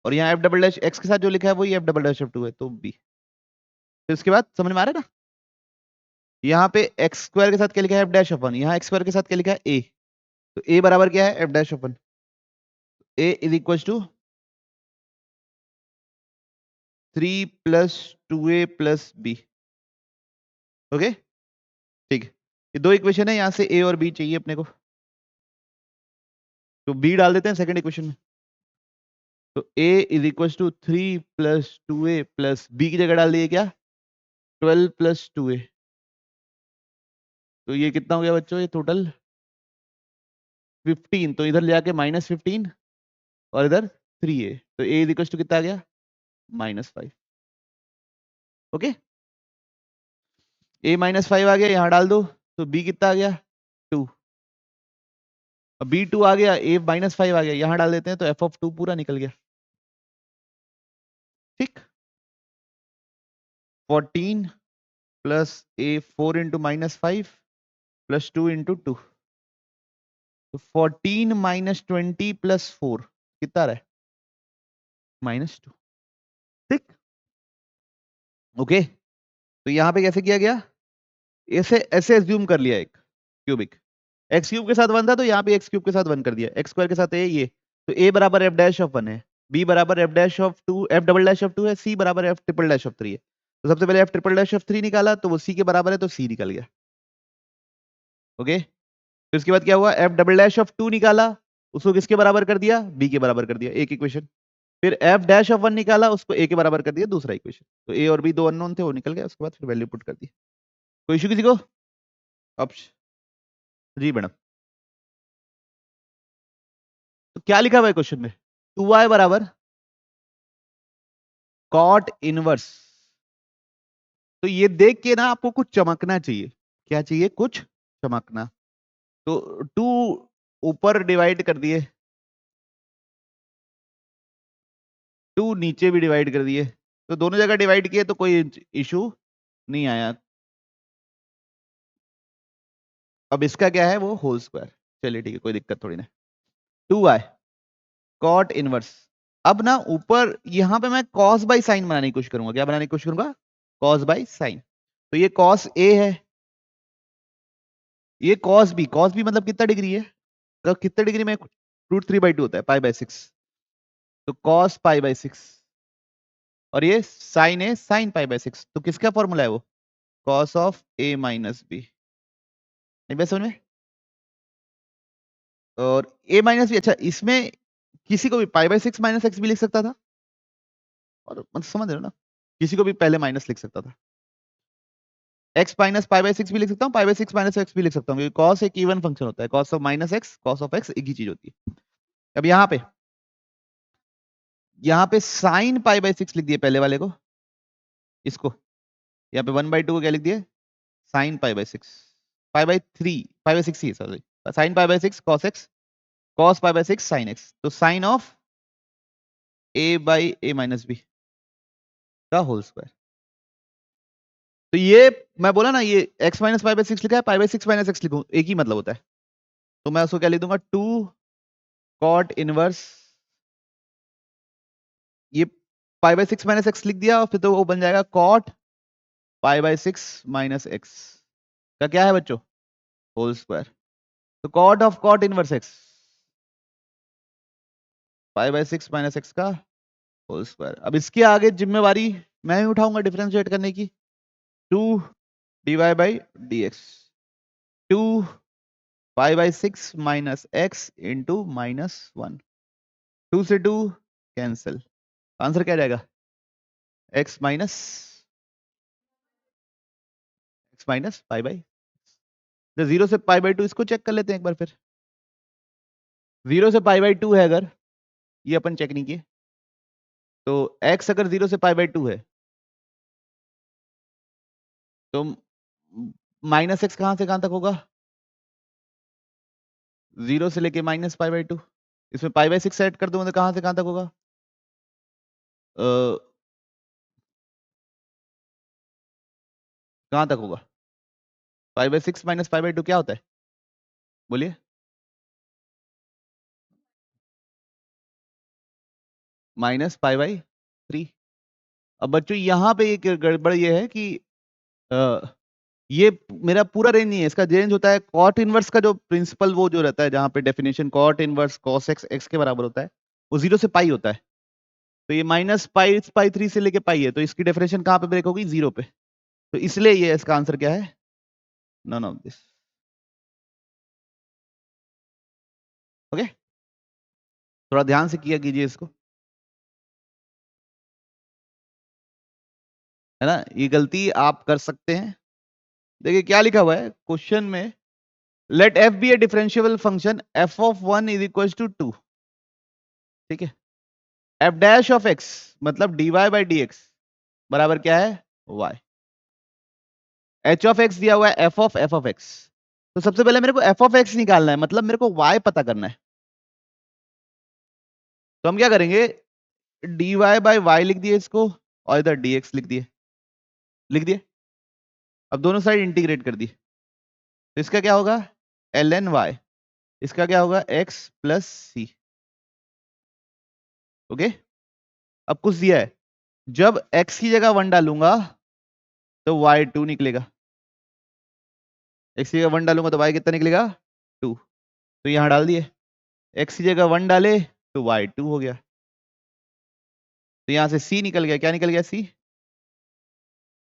और यहाँ एफ डबल डैश एक्स के साथ जो लिखा है वही एफ डबल डैश ऑफ 2 है, तो बी। फिर उसके बाद समझ में आ रहा है ना? यहाँ पे एक्स स्क्वायर के साथ क्या लिखा है? F dash of 1। यहाँ एक्स स्क्वायर के साथ क्या लिखा है? ए। तो ए बराबर क्या है? F dash of 1। A is equal to 3 plus 2a plus b. Okay, ठीक है। ये दो इक्वेशन है, यहाँ से ए और बी चाहिए अपने को, तो बी डाल देते हैं सेकंड इक्वेशन में। तो a is equal to 3 plus 2a plus b की जगह डाल दिए क्या? 12 प्लस 2a। तो ये कितना हो गया बच्चों? ये टोटल 15। तो इधर ले आके -15 और इधर 3a, तो a इज इक्वल टू कितना आ गया? -5। ओके, a -5 आ गया, यहाँ डाल दो, तो b कितना आ गया? 2। अब b2 आ गया, a -5 आ गया, यहाँ डाल देते हैं, तो f ऑफ 2 पूरा निकल गया। ठीक, 14 plus a 4 into -5 plus 2 into 2। तो 14 माइनस 20 प्लस 4 कितना रहा है? -2। ठीक, ओके। तो यहाँ पे कैसे किया गया, ऐसे ऐसे एज्यूम कर लिया एक क्यूबिक, एक्स क्यूब के साथ 1 था तो यहाँ पे एक्स क्यूब के साथ 1 कर दिया, एक्स स्क्वायर के साथ ये, तो ए बराबर एफ डैश ऑफ 1 है, बी बराबर F dash of 2, F double dash of 2 है, सी बराबर एफ ट्रिपल डैश ऑफ 3 है। तो सबसे पहले एफ ट्रिपल डैश ऑफ 3 निकाला तो वो सी के बराबर है, तो सी निकल गया, ओके। फिर उसके बाद क्या हुआ, एफ डबल डैश ऑफ 2 निकाला, उसको किसके बराबर कर दिया, बी के बराबर कर दिया, एक इक्वेशन। फिर एफ डैश ऑफ 1 निकाला, उसको ए के बराबर कर दिया, दूसरा इक्वेशन। तो ए और बी दो अननोन थे, वो निकल गया, उसके बाद फिर वैल्यू पुट कर दी। कोई इशू किसी को? ऑप्शन, जी मैडम। तो क्या लिखा हुआ है क्वेश्चन में, 2y बराबर कॉट इनवर्स। तो ये देख के ना आपको कुछ चमकना चाहिए, क्या चाहिए, कुछ चमकना। तो 2 ऊपर डिवाइड कर दिए, 2 नीचे भी डिवाइड कर दिए, तो दोनों जगह डिवाइड किए तो कोई इशू नहीं आया। अब इसका क्या है, वो होल स्क्वायर, चलिए ठीक है, कोई दिक्कत थोड़ी ना। 2y cot inverse. अब ना ऊपर यहाँ पे मैं कॉस बाई साइन बनाने की कोशिश करूंगा, क्या बनाने की कोशिश करूंगा, कॉस बाई साइन। तो ये कॉस ए है, ये कॉस बी मतलब कितना डिग्री है, तो कितने डिग्री में √3/2 होता है, π/6, तो कॉस π/6, और ये साइन है साइन π/6, तो किसका फॉर्मूला है वो, cos of a minus b, नहीं बस समझ में। और a माइनस बी, अच्छा इसमें किसी को भी π/6 माइनस एक्स भी लिख सकता था, और मतलब समझ रहे हो ना, किसी को भी पहले माइनस लिख सकता था, x माइनस π/6 भी लिख सकता हूँ, π/6 माइनस एक्स भी लिख सकता हूँ, क्योंकि cos एक इवन फंक्शन होता है, cos of minus x cos of x एक ही चीज होती है। अब यहाँ पे साइन π/6 लिख दिए पहले वाले को, इसको यहाँ पे 1/2 को क्या लिख दिए, साइन π/6, π/3 π/6 ही sorry, sine π/6 cos x, cos π/6 sine x, तो sine of a minus B का होल स्क्वायर। तो ये मैं बोला ना, ये x माइनस π/6 लिखा है, π/6 माइनस एक्स लिखूं एक ही मतलब होता है, तो मैं उसको क्या लिख दूंगा, 2 कॉट इनवर्स, ये π/6 माइनस एक्स लिख दिया, और फिर तो वो बन जाएगा कॉट π/6 माइनस एक्स का क्या है बच्चों, होल स्क्वायर। तो cot of cot inverse X, π/6 minus X का होल स्क्वायर। अब इसके आगे जिम्मेवारी मैं ही उठाऊंगा डिफरेंशिएट करने की, 2 dy/dx, 2 π/6 माइनस एक्स इंटू -1, 2 से 2 कैंसिल, आंसर क्या जाएगा, x माइनस π/, 0 से π/2, इसको चेक कर लेते हैं एक बार फिर, 0 से π/2 है अगर, ये अपन चेक नहीं किए, तो x अगर 0 से π/2 है, तो माइनस एक्स कहां से कहां तक होगा, 0 से लेके -π/2, इसमें π/6 ऐड कर दूंगा तो कहां से कहां तक होगा, कहां तक होगा, π/6 माइनस π/2 क्या होता है, बोलिए, -π/3। अब बच्चों यहाँ पे एक गड़बड़ ये है कि ये मेरा पूरा रेंज नहीं है, इसका रेंज होता है कॉट इनवर्स का जो प्रिंसिपल, वो जो रहता है जहाँ पे definition cot inverse cos x x के बराबर होता है, वो 0 से पाई होता है, तो ये -π/3 से लेके पाई है, तो इसकी डेफिनेशन कहाँ पे ब्रेक होगी, 0 पे, तो इसलिए ये इसका आंसर क्या है, नन ऑफ दिस, ओके। थोड़ा ध्यान से किया कीजिए इसको, है ना, ये गलती आप कर सकते हैं। देखिए क्या लिखा हुआ है क्वेश्चन में, let f be a differentiable function f of 1 is equal to 2, ठीक है, f डैश ऑफ x मतलब dy/dx बराबर क्या है, y, h ऑफ x दिया हुआ है, f ऑफ x, तो सबसे पहले मेरे को f ऑफ x निकालना है, मतलब मेरे को y पता करना है, तो हम क्या करेंगे, dy/y लिख दिए इसको, और इधर dx लिख दिए, अब दोनों साइड इंटीग्रेट कर दिए, तो इसका क्या होगा, ln y, इसका क्या होगा, x प्लस सी, ओके। अब कुछ दिया है, जब x की जगह 1 डालूंगा तो y2 निकलेगा, x की जगह 1 डालूंगा तो y कितना निकलेगा 2, तो यहां डाल दिए, x की जगह 1 डाले तो y2 हो गया, तो यहां से c निकल गया, क्या निकल गया c,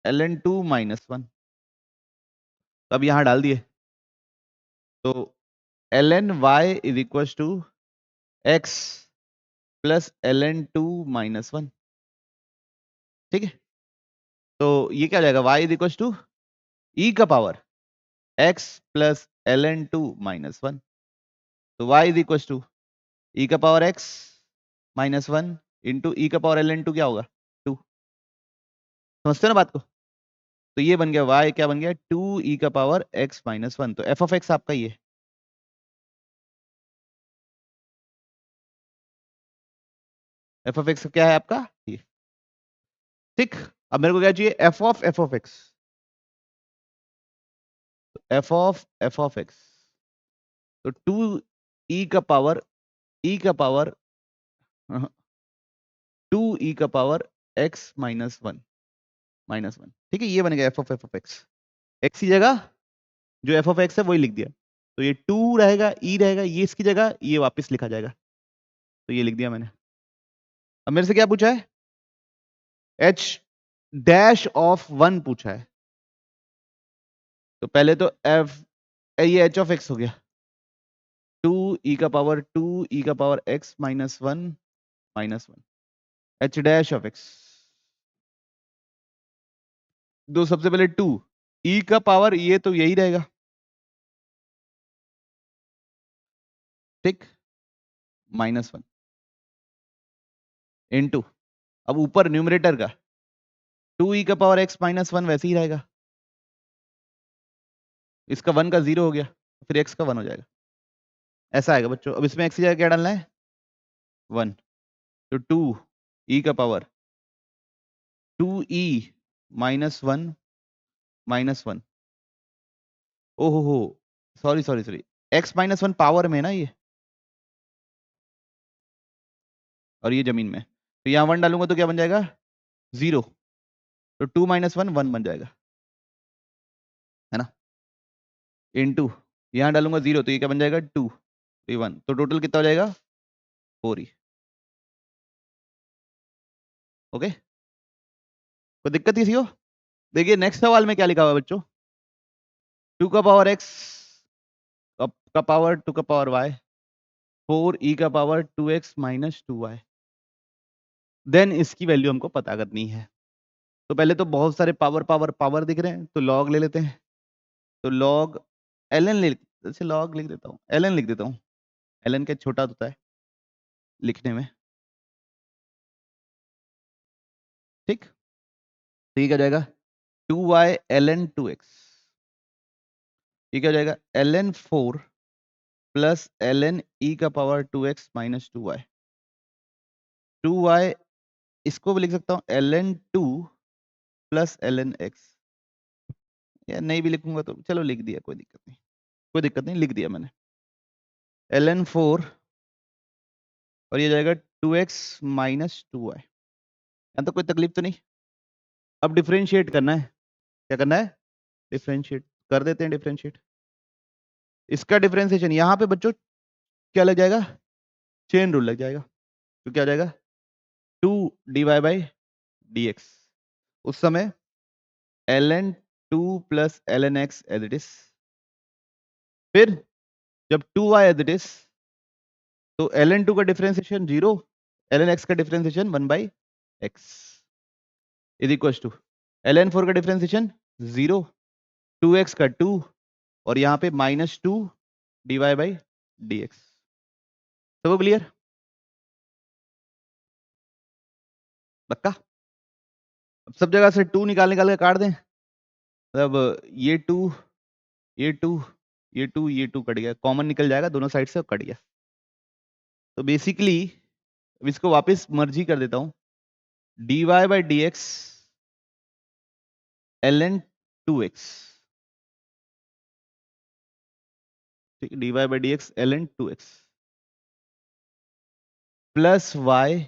ln2 -1, तो अब यहां डाल दिए, तो ln y is equal to x plus ln2 -1, ठीक है, तो ये क्या हो जाएगा, y is equal to e का पावर x प्लस ln2 -1, तो y is equal to e का पावर x -1 इंटू e का पावर ln2 क्या होगा 2, समझते हो ना बात को, तो ये बन गया y, क्या बन गया 2e का पावर x -1, तो f ऑफ x आपका ये, f ऑफ x क्या है आपका ये, ठीक। अब मेरे को क्या चाहिए, f of x, f of x, तो 2e का पावर टू ई का पावर x -1, ठीक है, ये बन गया f ऑफ x, x की जगह जो f ऑफ x है वही लिख दिया, तो ये 2 रहेगा, e रहेगा, ये इसकी जगह ये वापस लिखा जाएगा, तो ये लिख दिया मैंने। अब मेरे से क्या पूछा है, h डैश ऑफ 1 पूछा है, तो पहले तो ये h ऑफ x हो गया, 2e का power x -1 h dash of x, दो सबसे पहले 2 e का पावर ये तो यही रहेगा, ठीक, -1 इनटू, अब ऊपर न्यूमरेटर का 2e का पावर x -1 वैसे ही रहेगा, इसका 1 का 0 हो गया, फिर x का 1 हो जाएगा, ऐसा आएगा बच्चों। अब इसमें x की जगह क्या डालना है 1, तो 2e का पावर 2e -1 ओहो हो, sorry sorry sorry, x -1 power में ना ये, और ये जमीन में, तो यहाँ 1 डालूंगा तो क्या बन जाएगा 0, तो 2 -1 1 बन जाएगा, है ना, इनटू यहाँ डालूंगा 0 तो ये क्या बन जाएगा 2, तो 1, तो टोटल कितना हो जाएगा 4e, ओके, कोई दिक्कत किसी हो। देखिए नेक्स्ट सवाल में क्या लिखा हुआ है बच्चों, 2 का पावर x का पावर 2 का पावर y 4e का पावर 2x -2y, देन इसकी वैल्यू हमको पता करनी है। तो पहले तो बहुत सारे पावर पावर पावर दिख रहे हैं, तो लॉग ले लेते हैं, तो लॉग ln ले, अच्छा लॉग लिख देता हूँ, ln लिख देता हूँ, ln क्या छोटा होता है लिखने में, ठीक, तो ये क्या हो जाएगा 2y ln 2x, ये क्या हो जाएगा ln 4 प्लस ln e का पावर 2x -2y, 2y इसको भी लिख सकता हूँ ln 2 प्लस ln x, या नहीं भी लिखूंगा तो चलो लिख दिया, कोई दिक्कत नहीं, कोई दिक्कत नहीं, लिख दिया मैंने ln 4, और ये जाएगा 2x -2y, यहाँ तो कोई तकलीफ तो नहीं। अब डिफरेंशिएट करना है, क्या करना है डिफरेंशिएट, कर देते हैं डिफरेंशिएट, इसका डिफरेंशिएशन यहाँ पे बच्चों क्या लग जाएगा, चेन रूल लग जाएगा, तो क्या हो जाएगा 2 dy/dx, उस समय ln 2 plus ln x as it is, फिर जब 2y एज इट इज, तो ln 2 का डिफरेंशिएशन 0, ln x का differentiation 1/x is equal to ln 4 का डिफरेंशिएशन 0, 2x का 2, और यहाँ पे -2 dy/dx, सबको क्लियर, पक्का। अब सब जगह से 2 निकाल निकाल के काट दें, मतलब ये 2 ये 2 ये 2 ये 2 कट गया, कॉमन निकल जाएगा दोनों साइड से, कट गया, तो बेसिकली इसको वापस मर्जी कर देता हूँ, dy/dx ln 2x, ठीक, dy/dx ln 2x प्लस y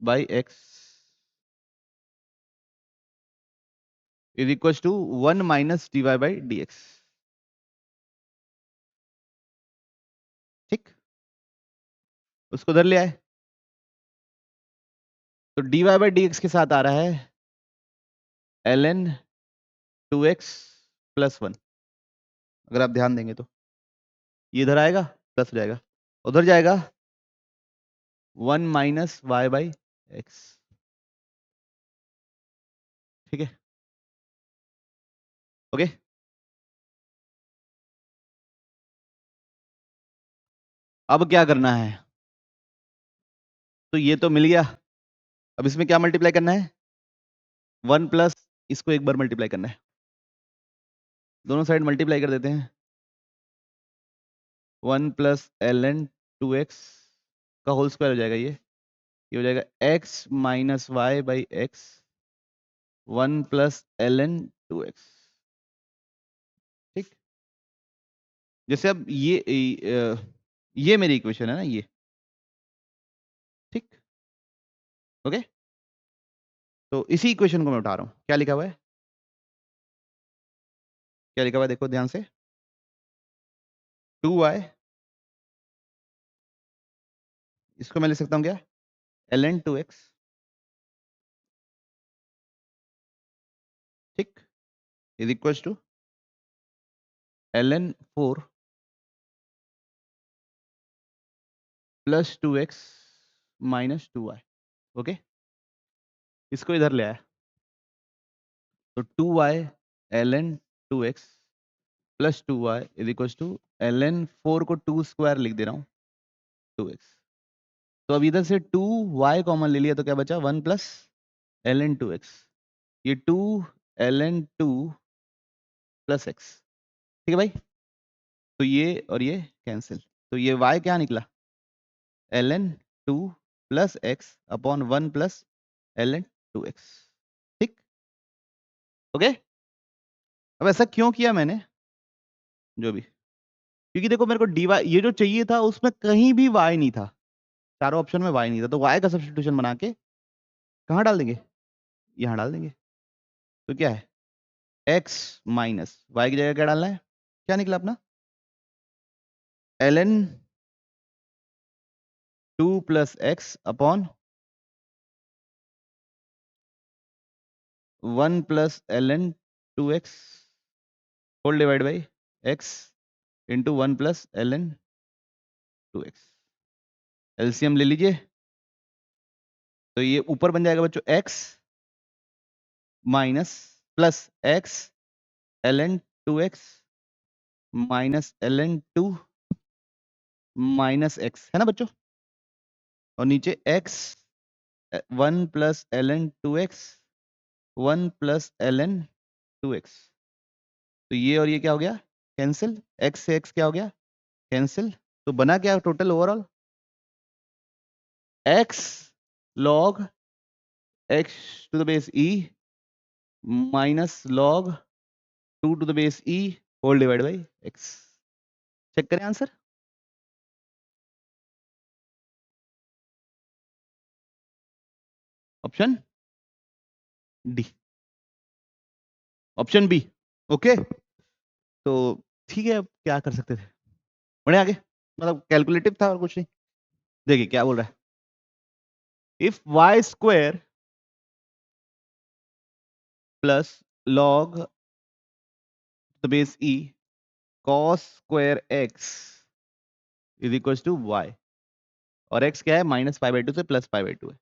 by x is equal to 1 minus d Y by D x. ठीक, उसको उधर ले आए तो D Y by D x के साथ आ रहा है l n two x plus one. अगर आप ध्यान देंगे तो ये इधर आएगा प्लस हो जाएगा, उधर जाएगा 1 माइनस वाई बाई एक्स। ठीक है, ओके। अब क्या करना है, तो ये तो मिल गया, अब इसमें क्या मल्टीप्लाई करना है, 1 प्लस इसको एक बार मल्टीप्लाई करना है, दोनों साइड मल्टीप्लाई कर देते हैं। 1 plus l n two x का होल स्क्वायर हो जाएगा, ये हो जाएगा x minus y by x 1 plus l n two x. ठीक, जैसे अब ये मेरी इक्वेशन है ना, ये ठीक, ओके। तो इसी इक्वेशन को मैं उठा रहा हूँ, क्या लिखा हुआ है, क्या लिखा हुआ है देखो ध्यान से, 2y, इसको मैं लिख सकता हूँ क्या, ln 2x, ठीक, is equal to ln 4 plus 2x minus 2y। Okay, इसको इधर ले आया तो 2y ln 2x plus 2y is equal to ln 4 को 2 स्क्वायर लिख दे रहा हूँ 2x। तो अब इधर से 2y कॉमन ले लिया तो क्या बचा, 1 प्लस ln 2x, ये 2 ln 2 प्लस x। ठीक है भाई, तो ये और ये कैंसिल, तो ये y क्या निकला, ln 2 plus x upon 1 plus ln 2x। ठीक, ओके। अब ऐसा क्यों किया मैंने, जो भी, क्योंकि देखो मेरे को dy ये जो चाहिए था उसमें कहीं भी y नहीं था, चारों ऑप्शन में y नहीं था, तो y का सब्स्टिट्यूशन बना के कहाँ डाल देंगे, यहाँ डाल देंगे। तो क्या है, x माइनस y की जगह क्या डालना है, क्या निकला अपना, ln 2 plus x upon 1 plus ln 2x whole divide by x into 1 plus ln 2x। LCM ले लीजिए, तो ये ऊपर बन जाएगा बच्चों x minus plus x ln 2x minus ln 2 minus x, है ना बच्चों, और नीचे x 1 plus ln 2x 1 plus ln 2x। तो ये और ये क्या हो गया, कैंसिल, x से x क्या हो गया, कैंसिल। तो बना क्या total overall, x log x to the base e minus log 2 to the base e whole divide by x। Check करें answer, option D, option B. Okay, तो ठीक है, अब क्या कर सकते थे, बढ़े आगे, मतलब कैलकुलेटिव था और कुछ नहीं। देखिए क्या बोल रहा है, if y square plus log the base e cos square x is equal to y, और x क्या है, माइनस पाई बाई 2 से प्लस पाई बाई 2 है।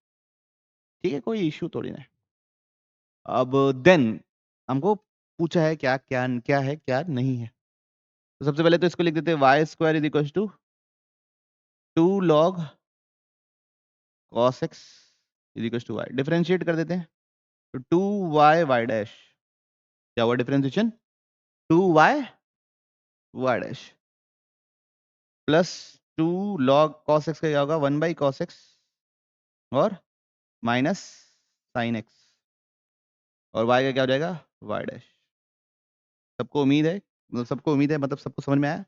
ठीक है, कोई इश्यू थोड़ी ना है। अब देन हमको पूछा है क्या क्या क्या है क्या नहीं है, तो सबसे पहले तो इसको लिख देते हैं y square is equal to 2 log cos x is equal to y, differentiate कर देते हैं, तो 2 वाई वाई डैश, क्या हुआ differentiation, 2 y y dash plus 2 log cos x का क्या होगा, 1 बाई कॉस एक्स और माइनस साइन एक्स, और वाई का क्या हो जाएगा, वाई डैश। सबको उम्मीद है, मतलब सबको उम्मीद है, मतलब सबको समझ में आया।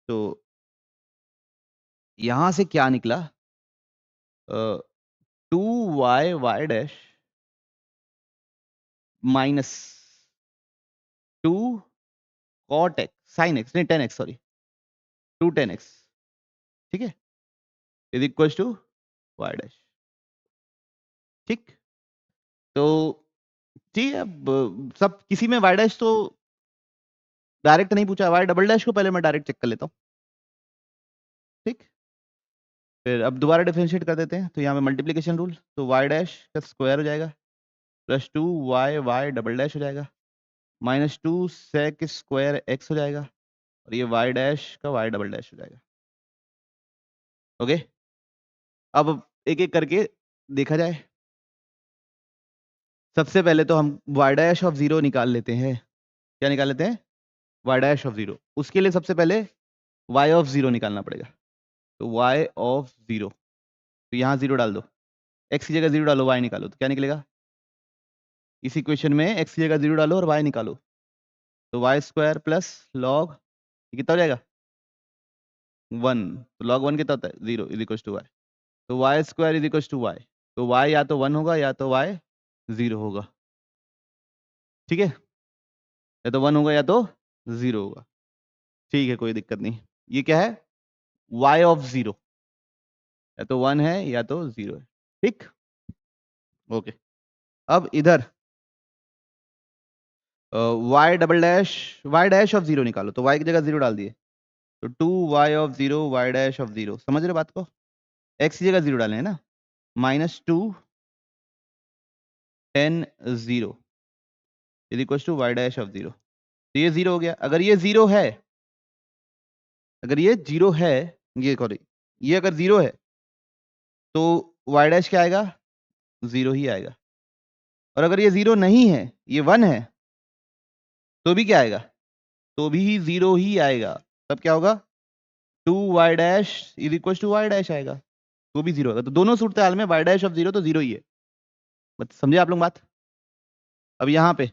तो यहां से क्या निकला, 2y dash minus 2 cot x sin x नहीं 10x सॉरी 2 10x ठीक है is equal to y dash ठीक तो ठीक है अब सब किसी में y डैश तो डायरेक्ट नहीं पूछा y डबल डैश को पहले मैं डायरेक्ट चेक कर लेता हूँ ठीक फिर अब दोबारा डिफरेंशिएट कर देते हैं तो यहाँ पे मल्टीप्लिकेशन रूल तो y डैश का स्क्वायर हो जाएगा प्लस 2y डबल डैश हो जाएगा माइनस 2 sec स्क्वायर x हो जाएगा और ये y डैश का y डबल डैश हो जाएगा ओके अब एक एक करके देखा जाए सबसे पहले तो हम y डैश ऑफ 0 निकाल लेते हैं क्या निकाल लेते हैं y डैश ऑफ 0 उसके लिए सबसे पहले y ऑफ 0 निकालना पड़ेगा तो y ऑफ 0 तो यहाँ 0 डाल दो x की जगह 0 डालो y निकालो तो क्या निकलेगा इस इक्वेशन में x की जगह 0 डालो और y निकालो तो वाई स्क्वायर प्लस लॉग कितना हो जाएगा 1 तो लॉग 1 कितना होता है 0 इज इक्वल टू वाई तो y square is equal to y तो वाई या तो 1 होगा या तो वाई 0 होगा ठीक है या तो 1 होगा या तो 0 होगा ठीक है कोई दिक्कत नहीं ये क्या है y ऑफ 0 या तो 1 है या तो 0 है ठीक ओके अब इधर y double dash y dash of 0 निकालो तो y की जगह 0 डाल दिए तो 2y of 0 y dash of 0 समझ रहे हो बात को x की जगह 0 डालें है ना minus 2 10 0 is equal to y dash of 0 तो ये 0 हो गया अगर ये 0 है अगर ये 0 है ये सॉरी ये अगर 0 है तो वाई डैश क्या आएगा 0 ही आएगा और अगर ये 0 नहीं है ये 1 है तो भी क्या आएगा तो भी 0 ही आएगा तब क्या होगा 2y dash is equal to y dash आएगा तो भी 0 आएगा तो दोनों सूरत हाल में वाई डैश ऑफ 0 तो 0 ही है बस समझे आप लोग बात अब यहाँ पे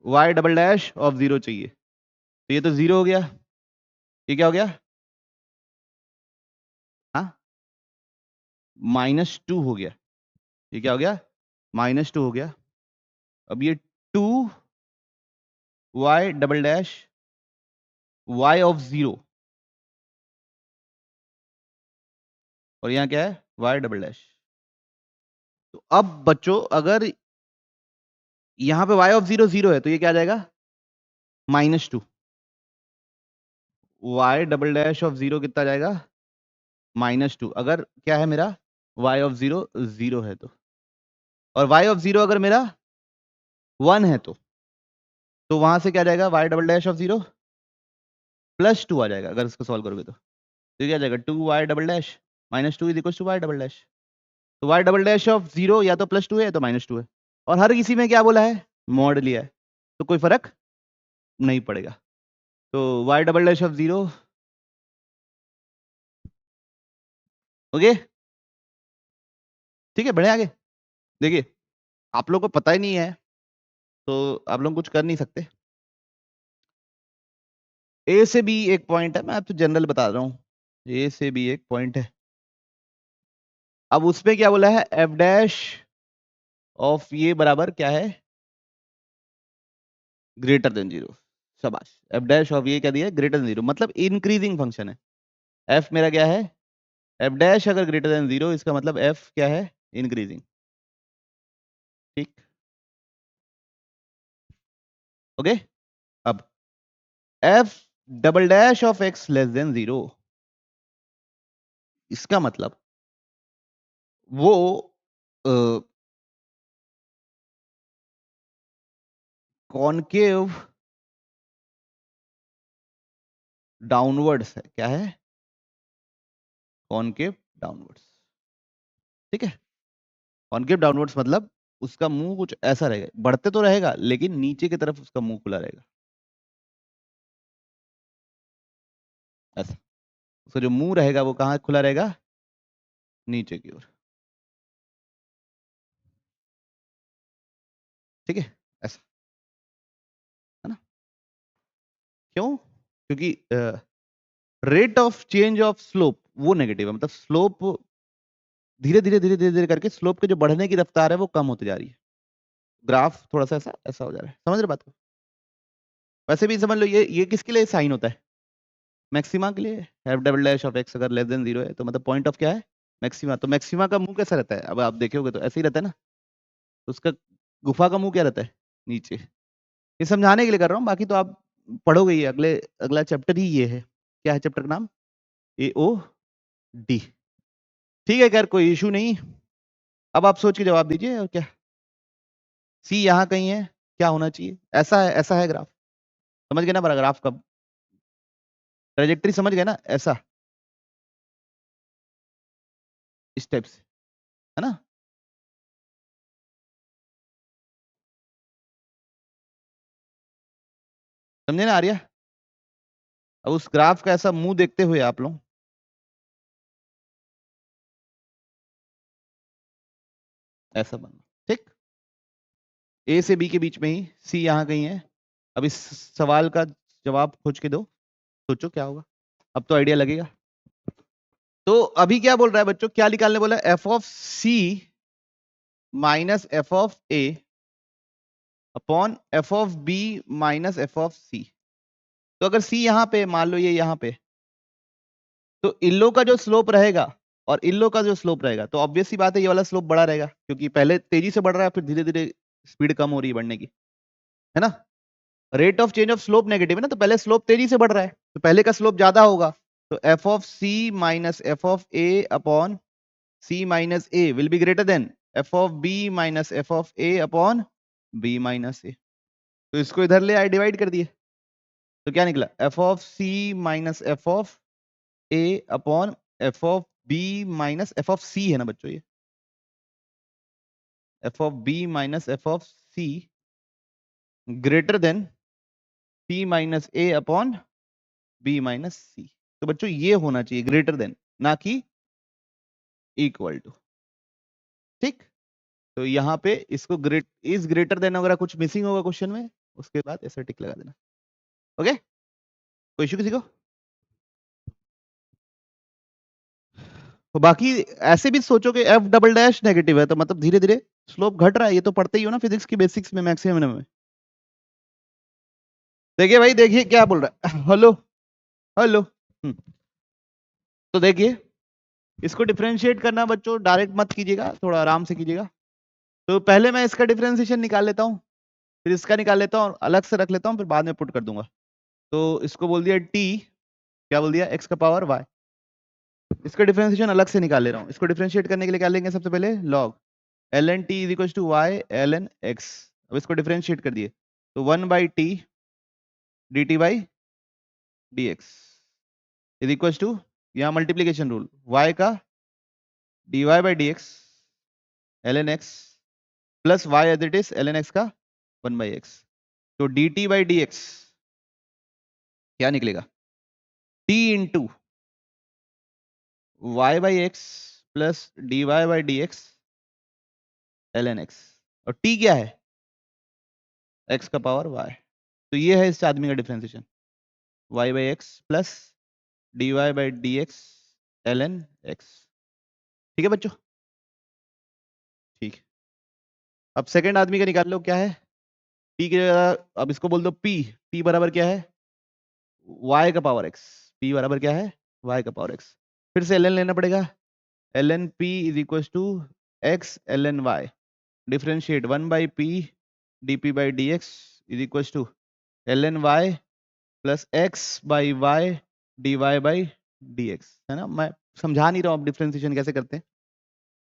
y डबल डैश ऑफ 0 चाहिए तो ये तो 0 हो गया ये क्या हो गया हाँ -2 हो गया ये क्या हो गया -2 हो गया अब ये 2 y double dash y of 0 और यहाँ क्या है y डबल डैश तो अब बच्चों अगर यहाँ पे y ऑफ 0 0 है तो ये क्या आ जाएगा -2 y डबल डैश ऑफ 0 कितना आ जाएगा -2 अगर क्या है मेरा y ऑफ 0 0 है तो और y ऑफ 0 अगर मेरा 1 है तो वहां से क्या आ जाएगा y डबल डैश ऑफ 0 +2 आ जाएगा अगर इसको सॉल्व करोगे तो ये क्या आ जाएगा 2y double dash -2 is equal to y double dash तो y डबल डैश ऑफ 0 या तो +2 है या तो -2 है और हर किसी में क्या बोला है मॉड लिया है तो कोई फर्क नहीं पड़ेगा तो y double dash of 0 okay ठीक है बढ़े आगे देखिए आप लोग को पता ही नहीं है तो आप लोग कुछ कर नहीं सकते ए से बी एक पॉइंट है मैं आपको जनरल बता रहा हूँ ए से बी एक पॉइंट है अब उसमें क्या बोला है एफ डैश ऑफ ये बराबर क्या है ग्रेटर देन 0 शाबाश एफ डैश ऑफ ये क्या दिया है ग्रेटर देन 0 मतलब इंक्रीजिंग फंक्शन है एफ मेरा क्या है एफ डैश अगर ग्रेटर देन 0 इसका मतलब एफ क्या है इंक्रीजिंग ठीक ओके अब F double dash of x less than 0 इसका मतलब वो कॉनकेव डाउनवर्ड्स है क्या है कॉनकेव डाउनवर्ड्स ठीक है कॉनकेव डाउनवर्ड्स मतलब उसका मुंह कुछ ऐसा रहेगा बढ़ते तो रहेगा लेकिन नीचे की तरफ उसका मुंह खुला रहेगा ऐसा उसका जो मुंह रहेगा वो कहाँ खुला रहेगा नीचे की ओर ठीक है ऐसा है ना क्यों क्योंकि rate of change of slope वो नेगेटिव है मतलब स्लोप धीरे धीरे धीरे धीरे धीरे करके स्लोप के जो बढ़ने की रफ्तार है वो कम होती जा रही है। ग्राफ थोड़ा सा ऐसा ऐसा हो जा रहा है, समझ रहे बात को? वैसे भी समझ लो ये किसके लिए साइन होता है? मैक्सिमा के लिए। F double dash of x अगर लेस देन 0 है तो मतलब पॉइंट ऑफ क्या है? मैक्सिमा। तो मैक्सिमा का मुंह कैसा रहता है? अब आप देखोगे तो ऐसे ही रहता है ना। तो उसका गुफा का मुंह क्या रहता है? नीचे। ये समझाने के लिए कर रहा हूँ, बाकी तो आप पढ़ोगे ही। अगला चैप्टर ही ये है। क्या है चैप्टर का नाम? AOD। ठीक है, खैर कोई इशू नहीं। अब आप सोच के जवाब दीजिए। और क्या सी यहाँ कहीं है, क्या होना चाहिए? ऐसा है ग्राफ। समझ गए ना ग्राफ का ट्रेजेक्ट्री? समझ गए ना? ऐसा इस टाइप से, है ना? समझे ना आर्या? अब उस ग्राफ का ऐसा मुंह देखते हुए आप लोग ऐसा बनना, ठीक? ए से बी के बीच में ही सी यहाँ कहीं है। अब इस सवाल का जवाब खोज के दो, सोचो क्या होगा। अब तो आइडिया लगेगा। तो अभी क्या बोल रहा है बच्चों? क्या निकालने बोला? F of C minus F of A upon F of B minus F of C. तो अगर सी यहाँ पे, मान लो ये यहाँ पे, तो इल्लो का जो स्लोप रहेगा और इल्लो का जो स्लोप रहेगा, तो ऑब्वियस सी बात है ये वाला स्लोप बड़ा रहेगा, क्योंकि पहले तेजी से बढ़ रहा है, फिर धीरे धीरे स्पीड कम हो रही है बढ़ने की, है ना? Rate of change of slope negative है ना, तो पहले स्लोप तेजी से बढ़ रहा है, तो पहले का स्लोप ज्यादा होगा। तो F of C minus F of A upon C minus A will be greater than F of B minus F of A upon B minus A. तो इसको इधर ले आए, डिवाइड कर दिए, तो क्या निकला? F of C minus F of A upon F of B minus F of C, है ना बच्चों? ये F of B minus F of C greater than C minus A upon B minus C. तो बच्चों ये होना चाहिए greater than, ना कि इक्वल टू। ठीक? तो यहाँ पे इसको इज ग्रेटर देन अगर कुछ मिसिंग होगा क्वेश्चन में, उसके बाद ऐसा टिक लगा देना। ओके, कोई इशू किसी को? तो बाकी ऐसे भी सोचो कि एफ डबल डैश नेगेटिव है, तो मतलब धीरे धीरे स्लोप घट रहा है। ये तो पढ़ते ही हो ना फिजिक्स की बेसिक्स में, मैक्सिमम में। देखिए भाई, देखिए क्या बोल रहा है। Hello hello. तो देखिए, इसको डिफरेंशिएट करना बच्चों डायरेक्ट मत कीजिएगा, थोड़ा आराम से कीजिएगा। तो पहले मैं इसका डिफरेंशिएशन निकाल लेता हूँ, फिर इसका निकाल लेता हूँ, अलग से रख लेता हूँ, फिर बाद में पुट कर दूंगा। तो इसको बोल दिया टी, क्या बोल दिया? एक्स का पावर वाई। इसका डिफरेंशिएशन अलग से निकाल ले रहा हूँ। इसको डिफरेंशिएट करने के लिए क्या लेंगे? सबसे पहले log l n t is equal to y l n x. अब इसको डिफरेंशिएट कर दिए, तो 1/t d T by D x is equal to, यहाँ मल्टीप्लीकेशन रूल, y का dy by D x l n x plus y as it is l n x का 1/x। तो d T by D x क्या निकलेगा? t into y by x plus D Y by D x l n x. और t क्या है? x का power y। तो ये है इस आदमी का differentiation, y by x plus D Y by D x l n x. ठीक है बच्चों? ठीक है। अब सेकेंड आदमी का निकाल लो, क्या है? t के जगह अब इसको बोल दो p। p बराबर क्या है? y का पावर x। p बराबर क्या है? y का पावर x। फिर से ln लेना पड़ेगा, ln p is equal to x ln y। Differentiate 1/p dp by dx is equal to ln y plus x by y dy by dx, है ना? मैं समझा नहीं रहा हूँ अब डिफरेंशिएशन कैसे करते हैं।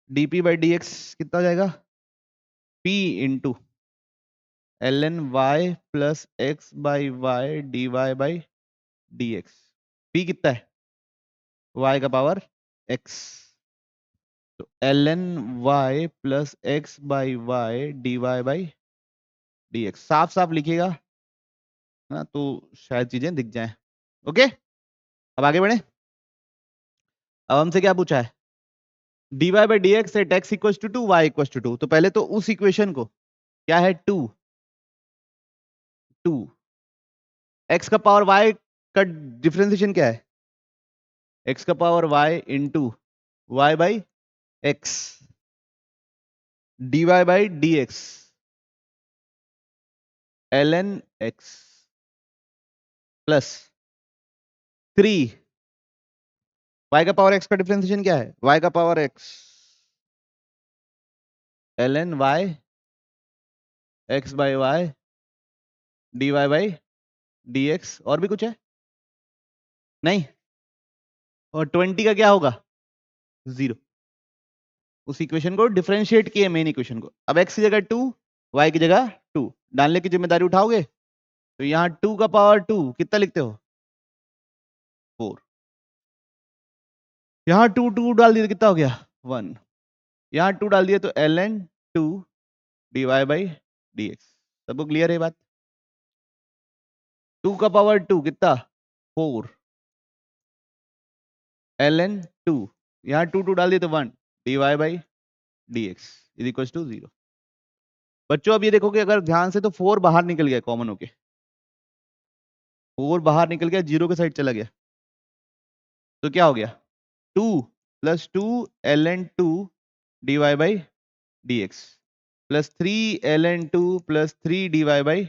dp बाई dx कितना हो जाएगा? p into ln y plus x by y dy by dx। p कितना है? y का पावर x। तो ln y plus x by y dy by dx साफ साफ लिखिएगा ना, तो शायद चीजें दिख जाएं। ओके, अब आगे बढ़े। अब हमसे क्या पूछा है? dy by D X at X equal to 2 Y equal to 2। तो पहले तो उस इक्वेशन को, क्या है? 2 एक्स का पावर y का डिफरेंशिएशन क्या है? x का power y into y by x dy by dx ln x plus 3 y का पावर x का डिफरेंशिएशन क्या है? y का power x ln y x by y dy by dx। और भी कुछ है? नहीं। और 20 का क्या होगा? 0। उस इक्वेशन को डिफरेंशिएट किए मेन इक्वेशन को। अब x की जगह 2 y की जगह 2 डालने की जिम्मेदारी उठाओगे तो यहाँ 2 का पावर 2 कितना लिखते हो? 4। यहाँ 2 2 डाल दिए तो कितना हो गया? 1। यहाँ 2 डाल दिए तो ln 2 dy बाई dx। सबको क्लियर है बात? 2 का पावर 2 कितना? 4 ln 2 यहाँ 2 2 डाल दिए तो 1 dy by dx is equal to 0। बच्चों अब ये देखोगे अगर ध्यान से तो 4 बाहर निकल गया कॉमन होके। 4 बाहर निकल गया, 0 के साइड चला गया तो क्या हो गया? 2 plus 2 ln 2 dy by dx plus 3 ln 2 plus 3 dy by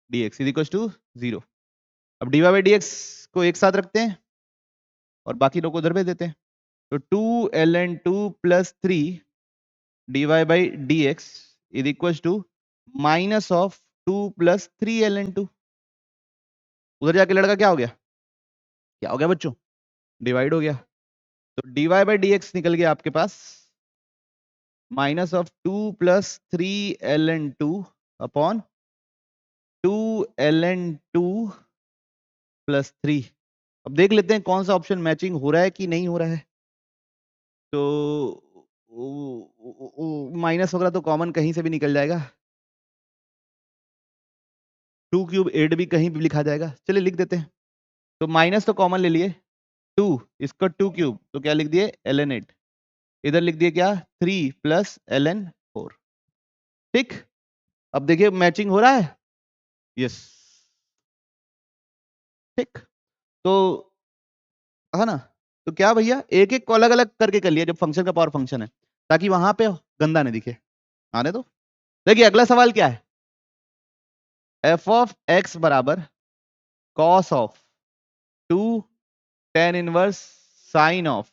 dx is equal to 0। अब dy बाई dx को एक साथ रखते हैं और बाकी दो को उधर भेज देते हैं तो 2 ln 2 plus 3 dy by dx is equal to minus of 2 plus 3 ln 2। उधर जाके लड़का क्या हो गया? क्या हो गया बच्चों? डिवाइड हो गया। तो dy बाई dx निकल गया आपके पास minus of 2 plus 3 ln 2 upon 2 ln 2 plus 3। अब देख लेते हैं कौन सा ऑप्शन मैचिंग हो रहा है कि नहीं हो रहा है। तो माइनस वगैरह तो कॉमन कहीं से भी निकल जाएगा। 2 क्यूब 8 भी कहीं भी लिखा जाएगा। चलिए लिख देते हैं। तो माइनस तो कॉमन ले लिए 2 इसका 2 क्यूब तो क्या लिख दिए? ln 8। इधर लिख दिए क्या? 3 प्लस ln 4। ठीक। अब देखिए मैचिंग हो रहा है। यस ठीक। तो है ना? तो क्या भैया एक एक को अलग अलग करके कर लिया जब फंक्शन का पावर फंक्शन है ताकि वहां पे गंदा नहीं दिखे। आने दो। देखिए अगला सवाल क्या है? एफ ऑफ एक्स बराबर cos of 2 tan inverse sine of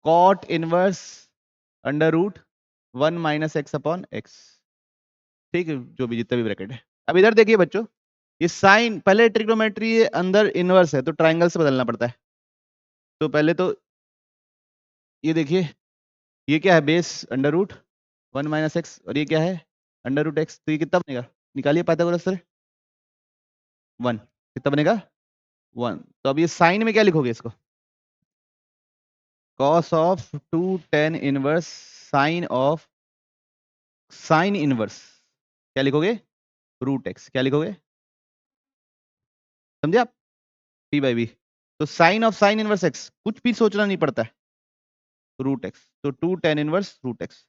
cot inverse under root 1 minus x upon x. ठीक है, जो भी जितना भी ब्रैकेट है। अब इधर देखिए बच्चों, ये साइन पहले ट्रिग्नोमेट्री अंदर इनवर्स है तो ट्राइंगल से बदलना पड़ता है। तो पहले तो ये देखिए, ये क्या है? Base under root 1 minus x और ये क्या है? Under root x. तो ये कितना बनेगा? निकालिए पाइथागोरस से। 1 कितना बनेगा? 1। तो अब ये साइन में क्या लिखोगे इसको? Cos of 2 tan inverse sine of sine inverse क्या लिखोगे? Root X. क्या लिखोगे? समझे आप? P by B. तो sine of sine inverse X कुछ भी सोचना नहीं पड़ता है, रूट एक्स। तो 2 tan इनवर्स रूट एक्स।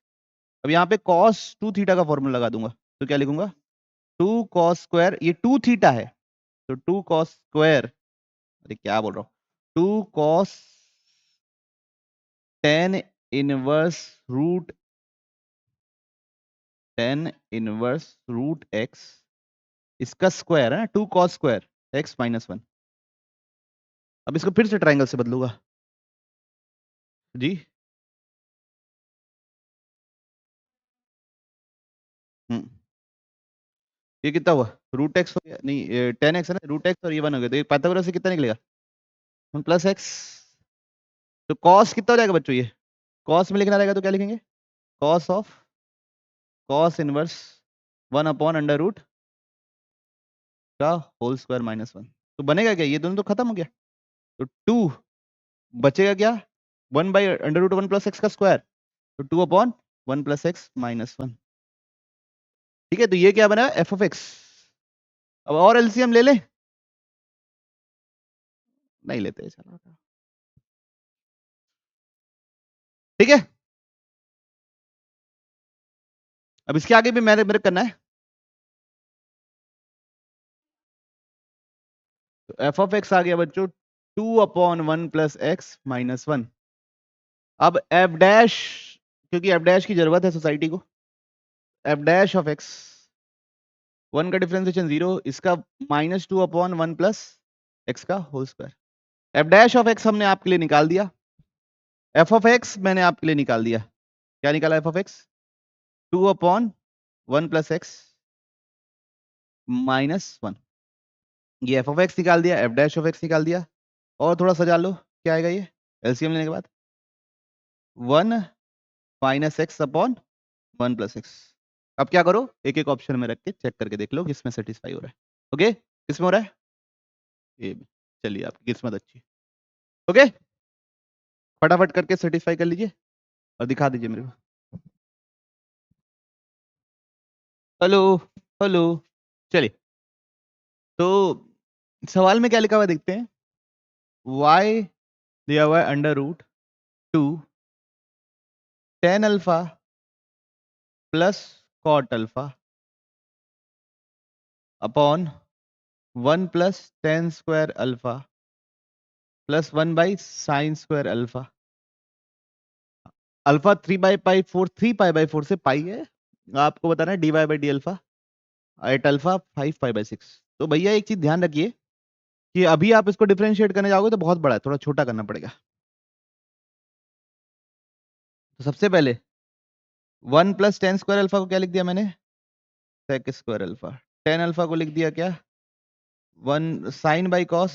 अब यहाँ पे cos 2 थीटा का फॉर्मूला लगा दूंगा तो क्या लिखूंगा? 2 cos स्क्वायर, ये 2 थीटा है तो 2 cos स्क्वायर, अरे क्या बोल रहा हूँ, 2 cos tan inverse root tan inverse root x इसका स्क्वायर है 2 cos स्क्वायर एक्स माइनस 1। अब इसको फिर से ट्राइंगल से बदलूंगा जी। हम्म, ये कितना हुआ? रूट एक्स हो गया, नहीं 10x है ना, रूट एक्स और ये 1 हो गया तो ये पाइथागोरस से कितना निकलेगा? 1 प्लस एक्स। तो cos कितना हो जाएगा बच्चों? ये cos में लिखना रहेगा तो क्या लिखेंगे? cos of cos inverse 1 upon under root का होल स्क्वायर माइनस 1। तो बनेगा क्या? ये दोनों तो खत्म हो गया तो 2 बचेगा क्या? 1 by under root 1 plus x का स्क्वायर तो 2 अपॉन 1 प्लस एक्स माइनस 1। ठीक है, तो ये क्या बना? F of x. अब और एलसीएम ले ले? नहीं लेते, चलो ठीक है। अब इसके आगे भी मेरे मेरे करना है। तो एफ ऑफ एक्स आ गया बच्चों 2 अपॉन 1 प्लस एक्स माइनस 1। अब एफ डैश, क्योंकि एफ डैश की जरूरत है सोसाइटी को, एफ डैश ऑफ एक्स, 1 का डिफरेंशिएशन 0, इसका -2/1 प्लस एक्स का whole square. F dash of x हमने आपके लिए निकाल दिया, एफ ऑफ एक्स मैंने आपके लिए निकाल दिया। क्या निकाला F of x? 2/1 plus x -1। ये एफ ऑफ एक्स निकाल दिया, एफ डैश ऑफ एक्स निकाल दिया, और थोड़ा सजा लो, क्या आएगा ये एलसीएम लेने के बाद? 1 - x/1 + x। अब क्या करो, एक एक ऑप्शन में रख के चेक करके देख लो किसमें सेटिस्फाई हो रहा है। ओके, किसमें हो रहा है? ये भी। चलिए, आपकी किस्मत अच्छी है। ओके, फटाफट करके सेटिस्फाई कर लीजिए और दिखा दीजिए मेरे को। Hello, hello. चलिए, तो सवाल में क्या लिखा हुआ है देखते हैं। y दिया हुआ है √2 tan alpha plus cot alpha upon 1 plus tan square alpha plus 1/sin² alpha. Alpha 3/4 3π/4 से पाई है, आपको बताना है dy/d अल्फा एट अल्फा 5π/6। तो भैया एक चीज ध्यान रखिए कि अभी आप इसको डिफरेंशिएट करने जाओगे तो बहुत बड़ा है, थोड़ा छोटा करना पड़ेगा। तो सबसे पहले 1 प्लस tan² अल्फा को क्या लिख दिया मैंने? sec² alpha. tan अल्फा को लिख दिया क्या? 1 sin/cos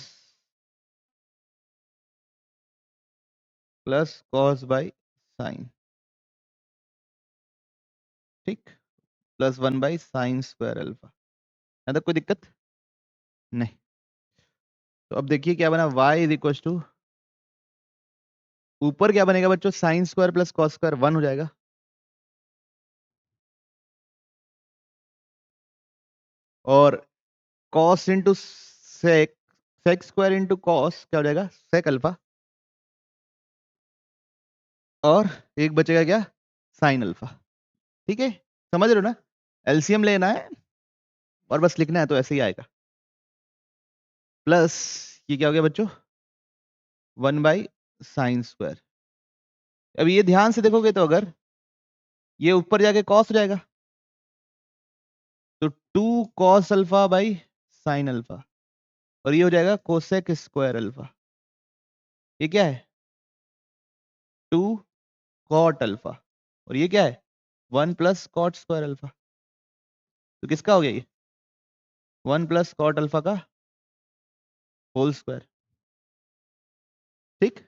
प्लस cos/sin, ठीक, प्लस 1/sin² अल्फा। यहाँ तक कोई दिक्कत नहीं? तो अब देखिए क्या बना, y इज इक्वल टू, ऊपर क्या बनेगा बच्चों, sin² प्लस cos² 1 हो जाएगा, और cos into sec² into cos क्या हो जाएगा, sec अल्फा, और एक बचेगा क्या, sin अल्फा। ठीक है, समझ रहे हो ना? एलसीएम लेना है और बस लिखना है तो ऐसे ही आएगा। प्लस ये क्या हो गया बच्चों, 1/sin²। अब ये ध्यान से देखोगे तो अगर ये ऊपर जाके cos हो जाएगा, तो 2 cos alpha by sin alpha, और ये हो जाएगा cosec² अल्फा। ये क्या है, 2 cot अल्फा, और ये क्या है, 1 प्लस cot² अल्फा। तो किसका हो गया ये, 1 प्लस cot अल्फा का होल स्क्वायर। ठीक,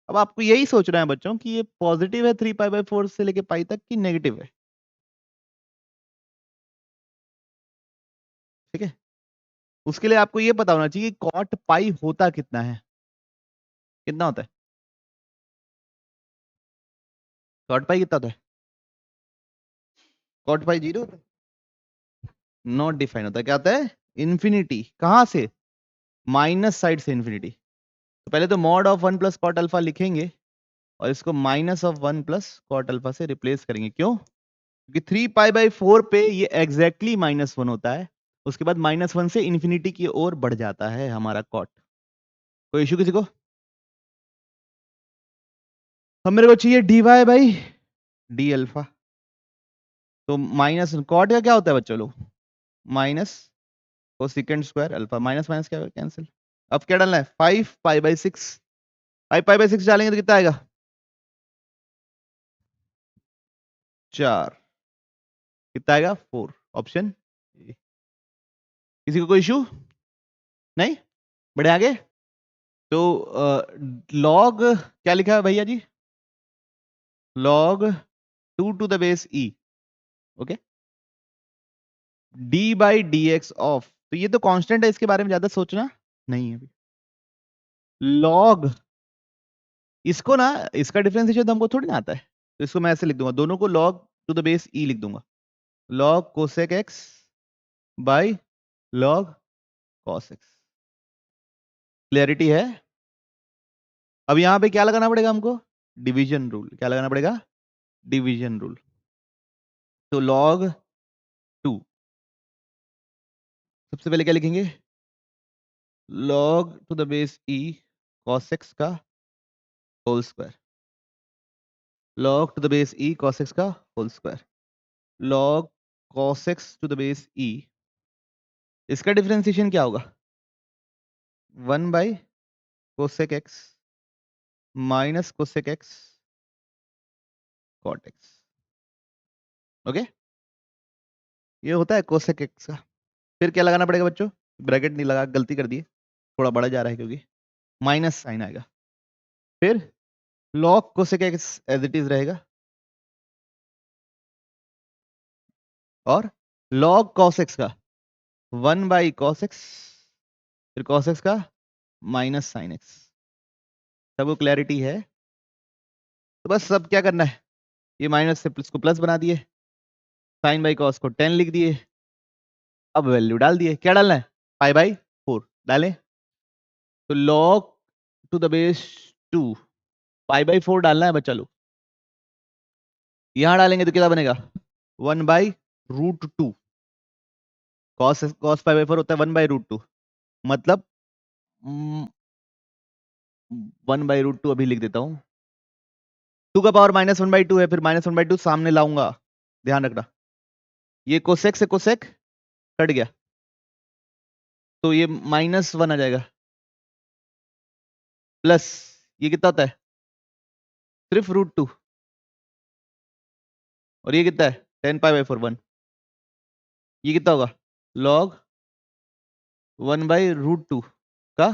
अब आपको यही सोचना है बच्चों कि ये पॉजिटिव है 3π/4 से लेके पाई तक कि नेगेटिव है। ठीक है, उसके लिए आपको ये पता होना चाहिए कि cot पाई होता कितना है, कितना होता है cot पाई, कितना होता है cot पाई, 0 होता है, नॉट डिफाइन होता है। क्या होता है, इन्फिनिटी। कहां से, माइनस साइड से इन्फिनिटी। तो पहले तो mod of 1 plus cot alpha लिखेंगे और इसको -1 प्लस cot अल्फा से रिप्लेस करेंगे। क्यों? क्योंकि 3π/4 पे ये एग्जैक्टली -1 होता है, उसके बाद -1 से इन्फिनिटी की ओर बढ़ जाता है हमारा cot। कोई इशू किसी को? अब मेरे को चाहिए dy/d अल्फा। तो माइनस cot का क्या होता है बच्चों लोग, minus cosec² alpha, minus minus क्या कैंसिल। अब क्या डालना है, 5π/6। 5π/6 डालेंगे तो कितना आएगा, 4। कितना आएगा, 4। Option A. किसी को कोई इशू नहीं? बढ़े आगे। तो लॉग क्या लिखा है भैया जी, log 2 to the base e, okay, d/dx of, तो ये तो कांस्टेंट है, इसके बारे में ज्यादा सोचना नहीं है अभी। log, इसको ना, इसका डिफरेंशिएशन तो हमको थोड़ी ना आता है, तो इसको मैं ऐसे लिख दूंगा, दोनों को log to the base e लिख दूंगा, log cosec x by log cos x। Clarity है? अब यहां पे क्या लगाना पड़ेगा हमको, डिवीजन रूल। क्या लगाना पड़ेगा, डिवीजन रूल। तो log 2, सबसे पहले क्या लिखेंगे, log to the base e cos x का whole square log to the base e cos x का whole square, log cos x to the base e, इसका डिफरेंशिएशन क्या होगा? 1 by cosec x minus cosec x cot x। Okay, ये होता है cosec x का। फिर क्या लगाना पड़ेगा बच्चों? ब्रैकेट नहीं लगा, गलती कर दी, थोड़ा बड़ा जा रहा है क्योंकि माइनस साइन आएगा। फिर log cosec x as it is रहेगा, और log cos x का 1 बाई cos x, फिर cos x का माइनस साइन x। सबको क्लैरिटी है? तो बस सब क्या करना है, ये माइनस से प्लस को प्लस बना दिए, साइन बाई कॉस को 10 लिख दिए, अब वैल्यू डाल दिए। क्या डालना है? पाई बाई 4 डालें, तो log to the base 2 pi by 4 डालना है बच्चा लोग। यहां डालेंगे तो क्या बनेगा? 1 by root 2, cos cos pi by 4 होता है 1 बाई रूट 2, मतलब 1 बाई रूट 2 अभी लिख देता हूं। 2 का पावर माइनस 1 बाई 2 है, फिर माइनस 1 बाई 2 सामने लाऊंगा, ध्यान रखना। ये कोसेक से कोसेक कट गया, तो ये माइनस 1 आ जाएगा, प्लस ये कितना होता है? सिर्फ रूट 2, और ये कितना है? 10 पाई बाई 4 1, ये कितना होगा? log 1 बाई रूट 2 का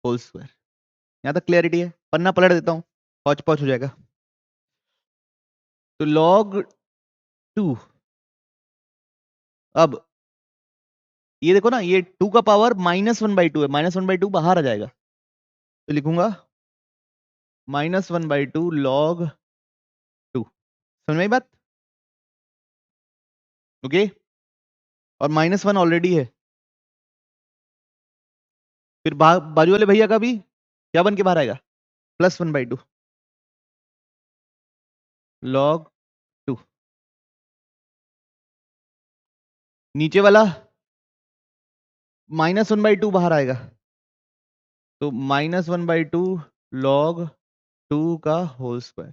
होल स्क्वायर। यहां तक क्लियरिटी है? पन्ना पलट देता हूं, पौच पौच हो जाएगा। तो log 2, अब ये देखो ना, ये 2 का पावर माइनस 1 बाई 2 है, माइनस 1 बाई 2 बाहर आ जाएगा, तो लिखूंगा माइनस 1 बाई 2 log 2। समझ में आई बात? ओके, और माइनस 1 ऑलरेडी है, फिर बाजू वाले भैया का भी क्या बन के बाहर आएगा? Plus 1 by 2 log 2। नीचे वाला माइनस 1 बाई 2 बाहर आएगा, तो माइनस 1 बाई 2 log 2 का होल स्क्वायर।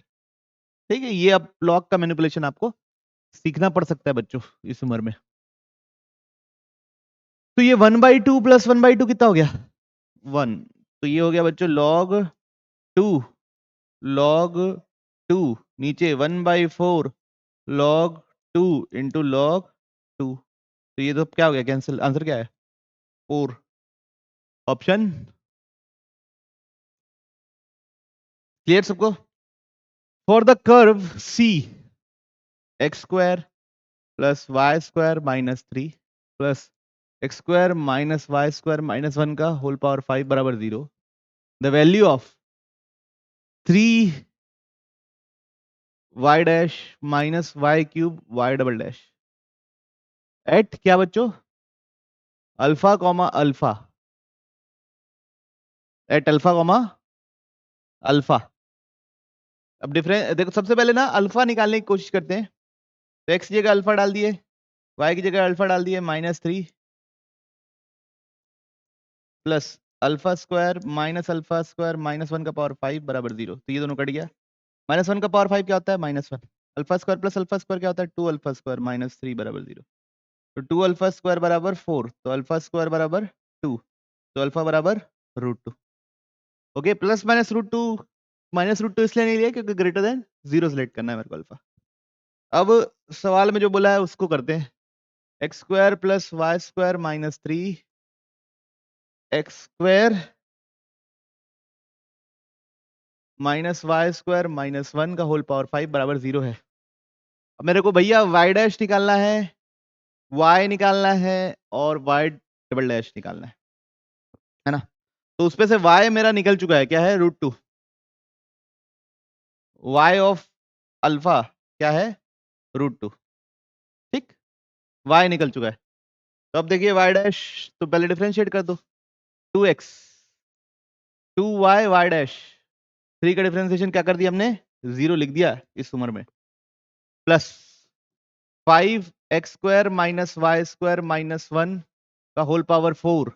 ठीक है, ये अब लॉग का मैनिपुलेशन आपको सीखना पड़ सकता है बच्चों इस उम्र में। तो ये 1 बाई 2 प्लस 1 बाई 2 कितना हो गया? 1। तो ये हो गया बच्चों log 2, log 2, नीचे 1 बाई 4 log 2 इंटू log 2। तो ये तो क्या हो गया? कैंसिल। आंसर क्या है? 4, ऑप्शन। क्लियर सबको? For the curve C, x square plus y square minus 3 plus x square minus y square minus 1 का होल पावर 5 बराबर 0, the value of 3 y dash minus y cube y double dash at क्या बच्चों? Alpha comma alpha, at alpha comma alpha. अब difference देखो, सबसे पहले ना alpha निकालने की कोशिश करते हैं। तो एक्स की जगह अल्फा डाल दिए, वाई की जगह अल्फा डाल दिए, -3 plus alpha square minus alpha square minus 1 का पावर 5 बराबर 0। तो ये दोनों कट गया। माइनस 1 का पावर 5 क्या होता है? -1। Alpha square plus alpha square क्या होता है? 2 अल्फा स्क्वायर माइनस 3 बराबर 0। तो 2 अल्फा स्क्वायर बराबर 4, तो अल्फा स्क्वायर बराबर 2, तो अल्फा बराबर √2। ओके, प्लस माइनस √2, माइनस √2 इसलिए नहीं लिया क्योंकि ग्रेटर देन 0 सेलेक्ट करना है मेरे को अल्फा। अब सवाल में जो बोला है उसको करते हैं। X square plus y square minus 3 x square minus y square minus 1 का होल पावर 5 बराबर 0 है। अब मेरे को भैया वाई डैश निकालना है, वाई निकालना है, और वाई डबल डैश निकालना है ना? तो उसपे से वाई मेरा निकल चुका है, क्या है? √2। वाई ऑफ अल्फा क्या है? √2। ठीक, वाई निकल चुका है। तो अब देखिए वाई डैश, तो पहले डिफरेंशिएट कर दो, 2x 2y वाई डैश 3 का डिफरेंशिएशन क्या कर दिया हमने? 0 लिख दिया इस उम्र में, plus 5x square minus y square minus 1 का whole power 4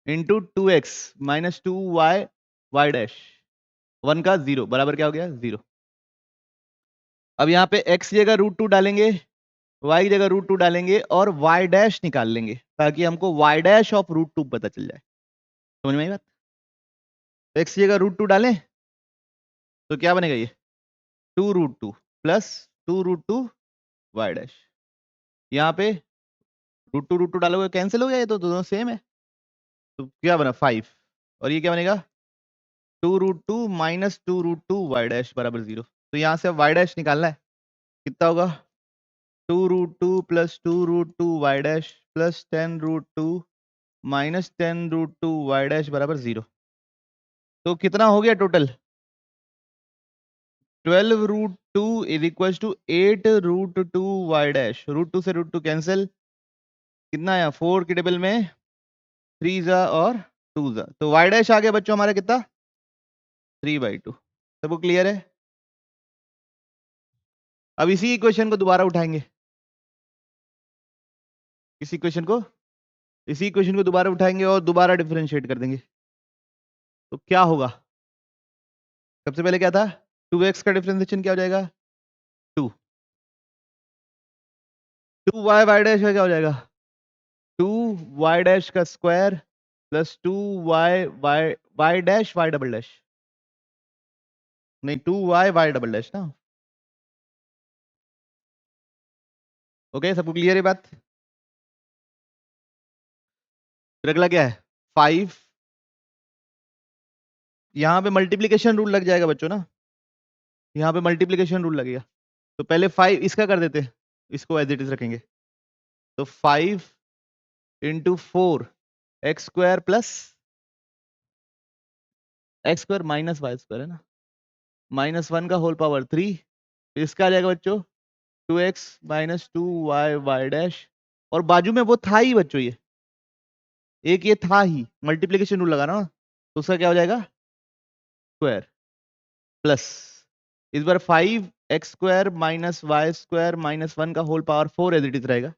into 2x minus 2y y dash 1 का 0 बराबर क्या हो गया? 0। अब यहाँ पे x की जगह √2 डालेंगे, y की जगह √2 डालेंगे और y डैश निकाल लेंगे ताकि हमको y डैश ऑफ √2 पता चल जाए। समझ में आई बात? x की जगह √2 डालें तो क्या बनेगा ये 2√2 प्लस 2√2 y डैश। यहाँ पे √2 डालोगे कैंसिल हो गया, ये तो दोनों सेम है, तो क्या बना 5 और ये क्या बनेगा 2√2 माइनस 2√2 y डैश बराबर 0। तो यहाँ से अब y डैश निकालना है, कितना होगा 2√2 plus 2√2 y dash plus 10√2 minus 10√2 y dash बराबर 0। तो कितना हो गया total 12√2 is equal to 8√2 y dash. √2 से √2 कैंसिल, कितना आया 4 की टेबल में 3 जा और 2 जा, तो y डैश आ गया बच्चों हमारा कितना 3/2। सबको क्लियर है? अब इसी इक्वेशन को दोबारा उठाएंगे, इसी इक्वेशन को दोबारा उठाएंगे और दोबारा डिफरेंशिएट कर देंगे। तो क्या होगा, सबसे पहले क्या था 2x का डिफरेंशिएशन क्या हो जाएगा 2, 2y y डैश का क्या हो जाएगा 2y डैश का square plus 2y y dash y double dash, नहीं 2y y डबल डैश ना। ओके सबको क्लियर है बात? फिर अगला क्या है 5, यहाँ पे मल्टीप्लीकेशन रूल लग जाएगा बच्चों ना, यहाँ पे मल्टीप्लीकेशन रूल लगेगा। तो पहले 5 इसका कर देते हैं, इसको एज इट इज रखेंगे, तो 5 into 4 x square plus x square minus y square है ना, -1 का होल पावर 3, इसका आ जाएगा बच्चों 2x minus 2y y dash, और बाजू में वो था ही बच्चों, ये एक ये था ही, मल्टीप्लीकेशन रूल लगा ना, तो उसका क्या हो जाएगा स्क्वायर प्लस इस बार 5x square minus y square -1 का whole power 4 as it is रहेगा।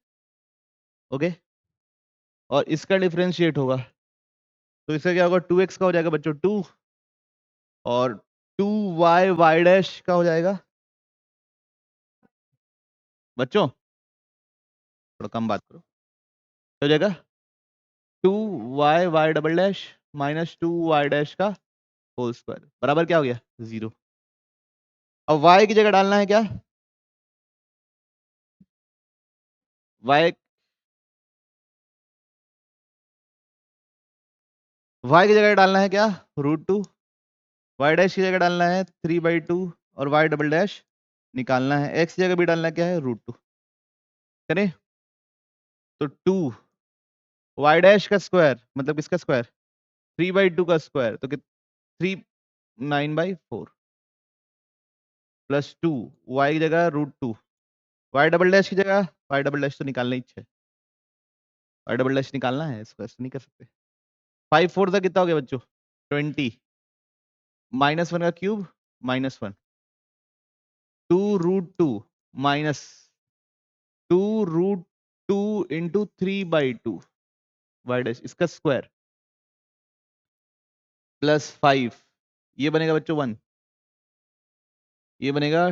ओके, और इसका डिफरेंशिएट होगा तो इसका क्या होगा 2x का हो जाएगा बच्चों 2 और 2y y डैश का हो जाएगा बच्चों, थोड़ा कम बात करो, हो जाएगा 2y y double dash minus 2y dash का होल स्क्वायर बराबर क्या हो गया 0। अब y की जगह डालना है क्या y की जगह डालना है क्या √2, y डैश की जगह डालना है 3/2 और y डबल डैश निकालना है, x की जगह भी डालना क्या है √2। करें तो 2 y डैश का स्क्वायर मतलब किसका स्क्वायर 3/2 का स्क्वायर, तो 3 9/4 प्लस 2 y की जगह √2, y डबल डैश की जगह y डबल डैश तो निकालना ही है, y डबल डैश निकालना है, इसको ऐसे नहीं कर सकते। 5 4 तक कितना हो गया बच्चों 20, -1 का cube -1, 2√2 minus 2√2 into 3/2 y dash इसका स्क्वायर प्लस 5, ये बनेगा बच्चों 1, ये बनेगा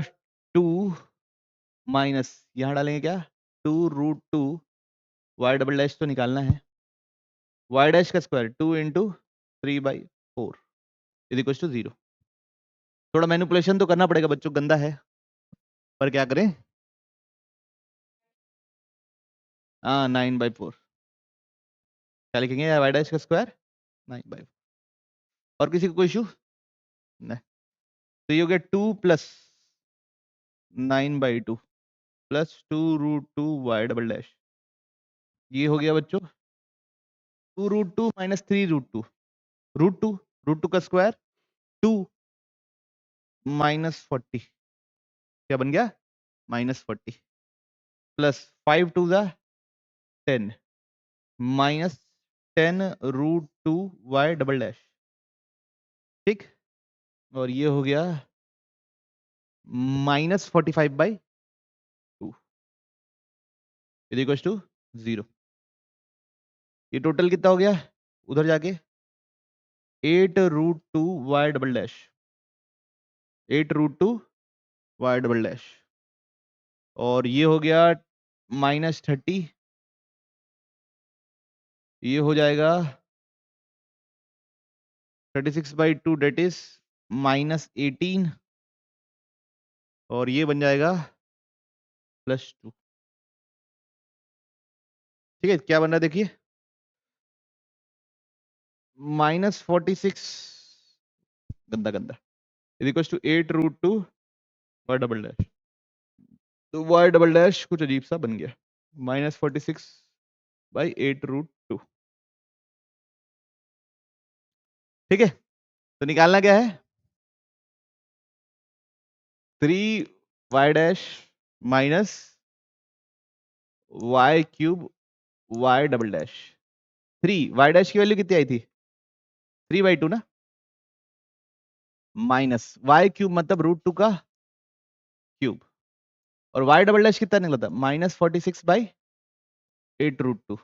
2 माइनस यहाँ डालेंगे क्या 2√2 y डबल डैश तो निकालना है, y डैश का square 2 into 3/4 is equal to 0। थोड़ा मैनिपुलेशन तो करना पड़ेगा बच्चों, गंदा है पर क्या करें, हाँ 9/4 क्या लिखेंगे y डैश का स्क्वायर 9/4। और किसी को कोई इशू नहीं, तो ये हो गया 2 plus 9/2 plus 2√2 y double dash, ये हो गया बच्चों 2√2 माइनस 3√2 √2 √2 का स्क्वायर 2 -40 क्या बन गया -40 प्लस 5 2 जा 10 माइनस 10√2 y डबल डैश, ठीक, और ये हो गया -45/2 इज इक्वल टू 0। ये टोटल कितना हो गया उधर जाके 8√2 y double dash, 8√2 y double dash और ये हो गया -30, ये हो जाएगा 36/2 डेट इज -18, और ये बन जाएगा +2। ठीक है, क्या बन रहा है देखिए, -46 गंदा गंदा is equal to 8√2 y double dash. तो y डबल डैश कुछ अजीब सा बन गया, -46/8√2। ठीक है, तो निकालना क्या है, 3y dash minus y cube y double dash. 3 y dash की वैल्यू कितनी आई थी, 3/2 ना, माइनस y क्यूब मतलब √2 का क्यूब, और y डबल डैश कितना निकला था, -46/8√2।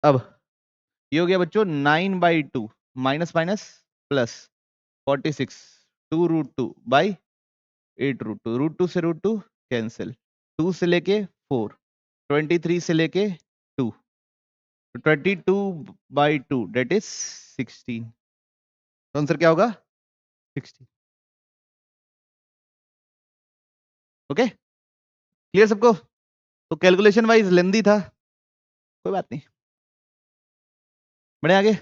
अब ये हो गया बच्चों 9/2, माइनस माइनस प्लस 46, 2√2/8√2, √2 से √2 कैंसिल, 2 से लेके 4, 23 से लेके 2, 22/2 डेट इज 16। तो आंसर क्या होगा, 16। ओके, क्लियर सबको। तो कैलकुलेशन वाइज लेंदी था, कोई बात नहीं, बढ़े आगे।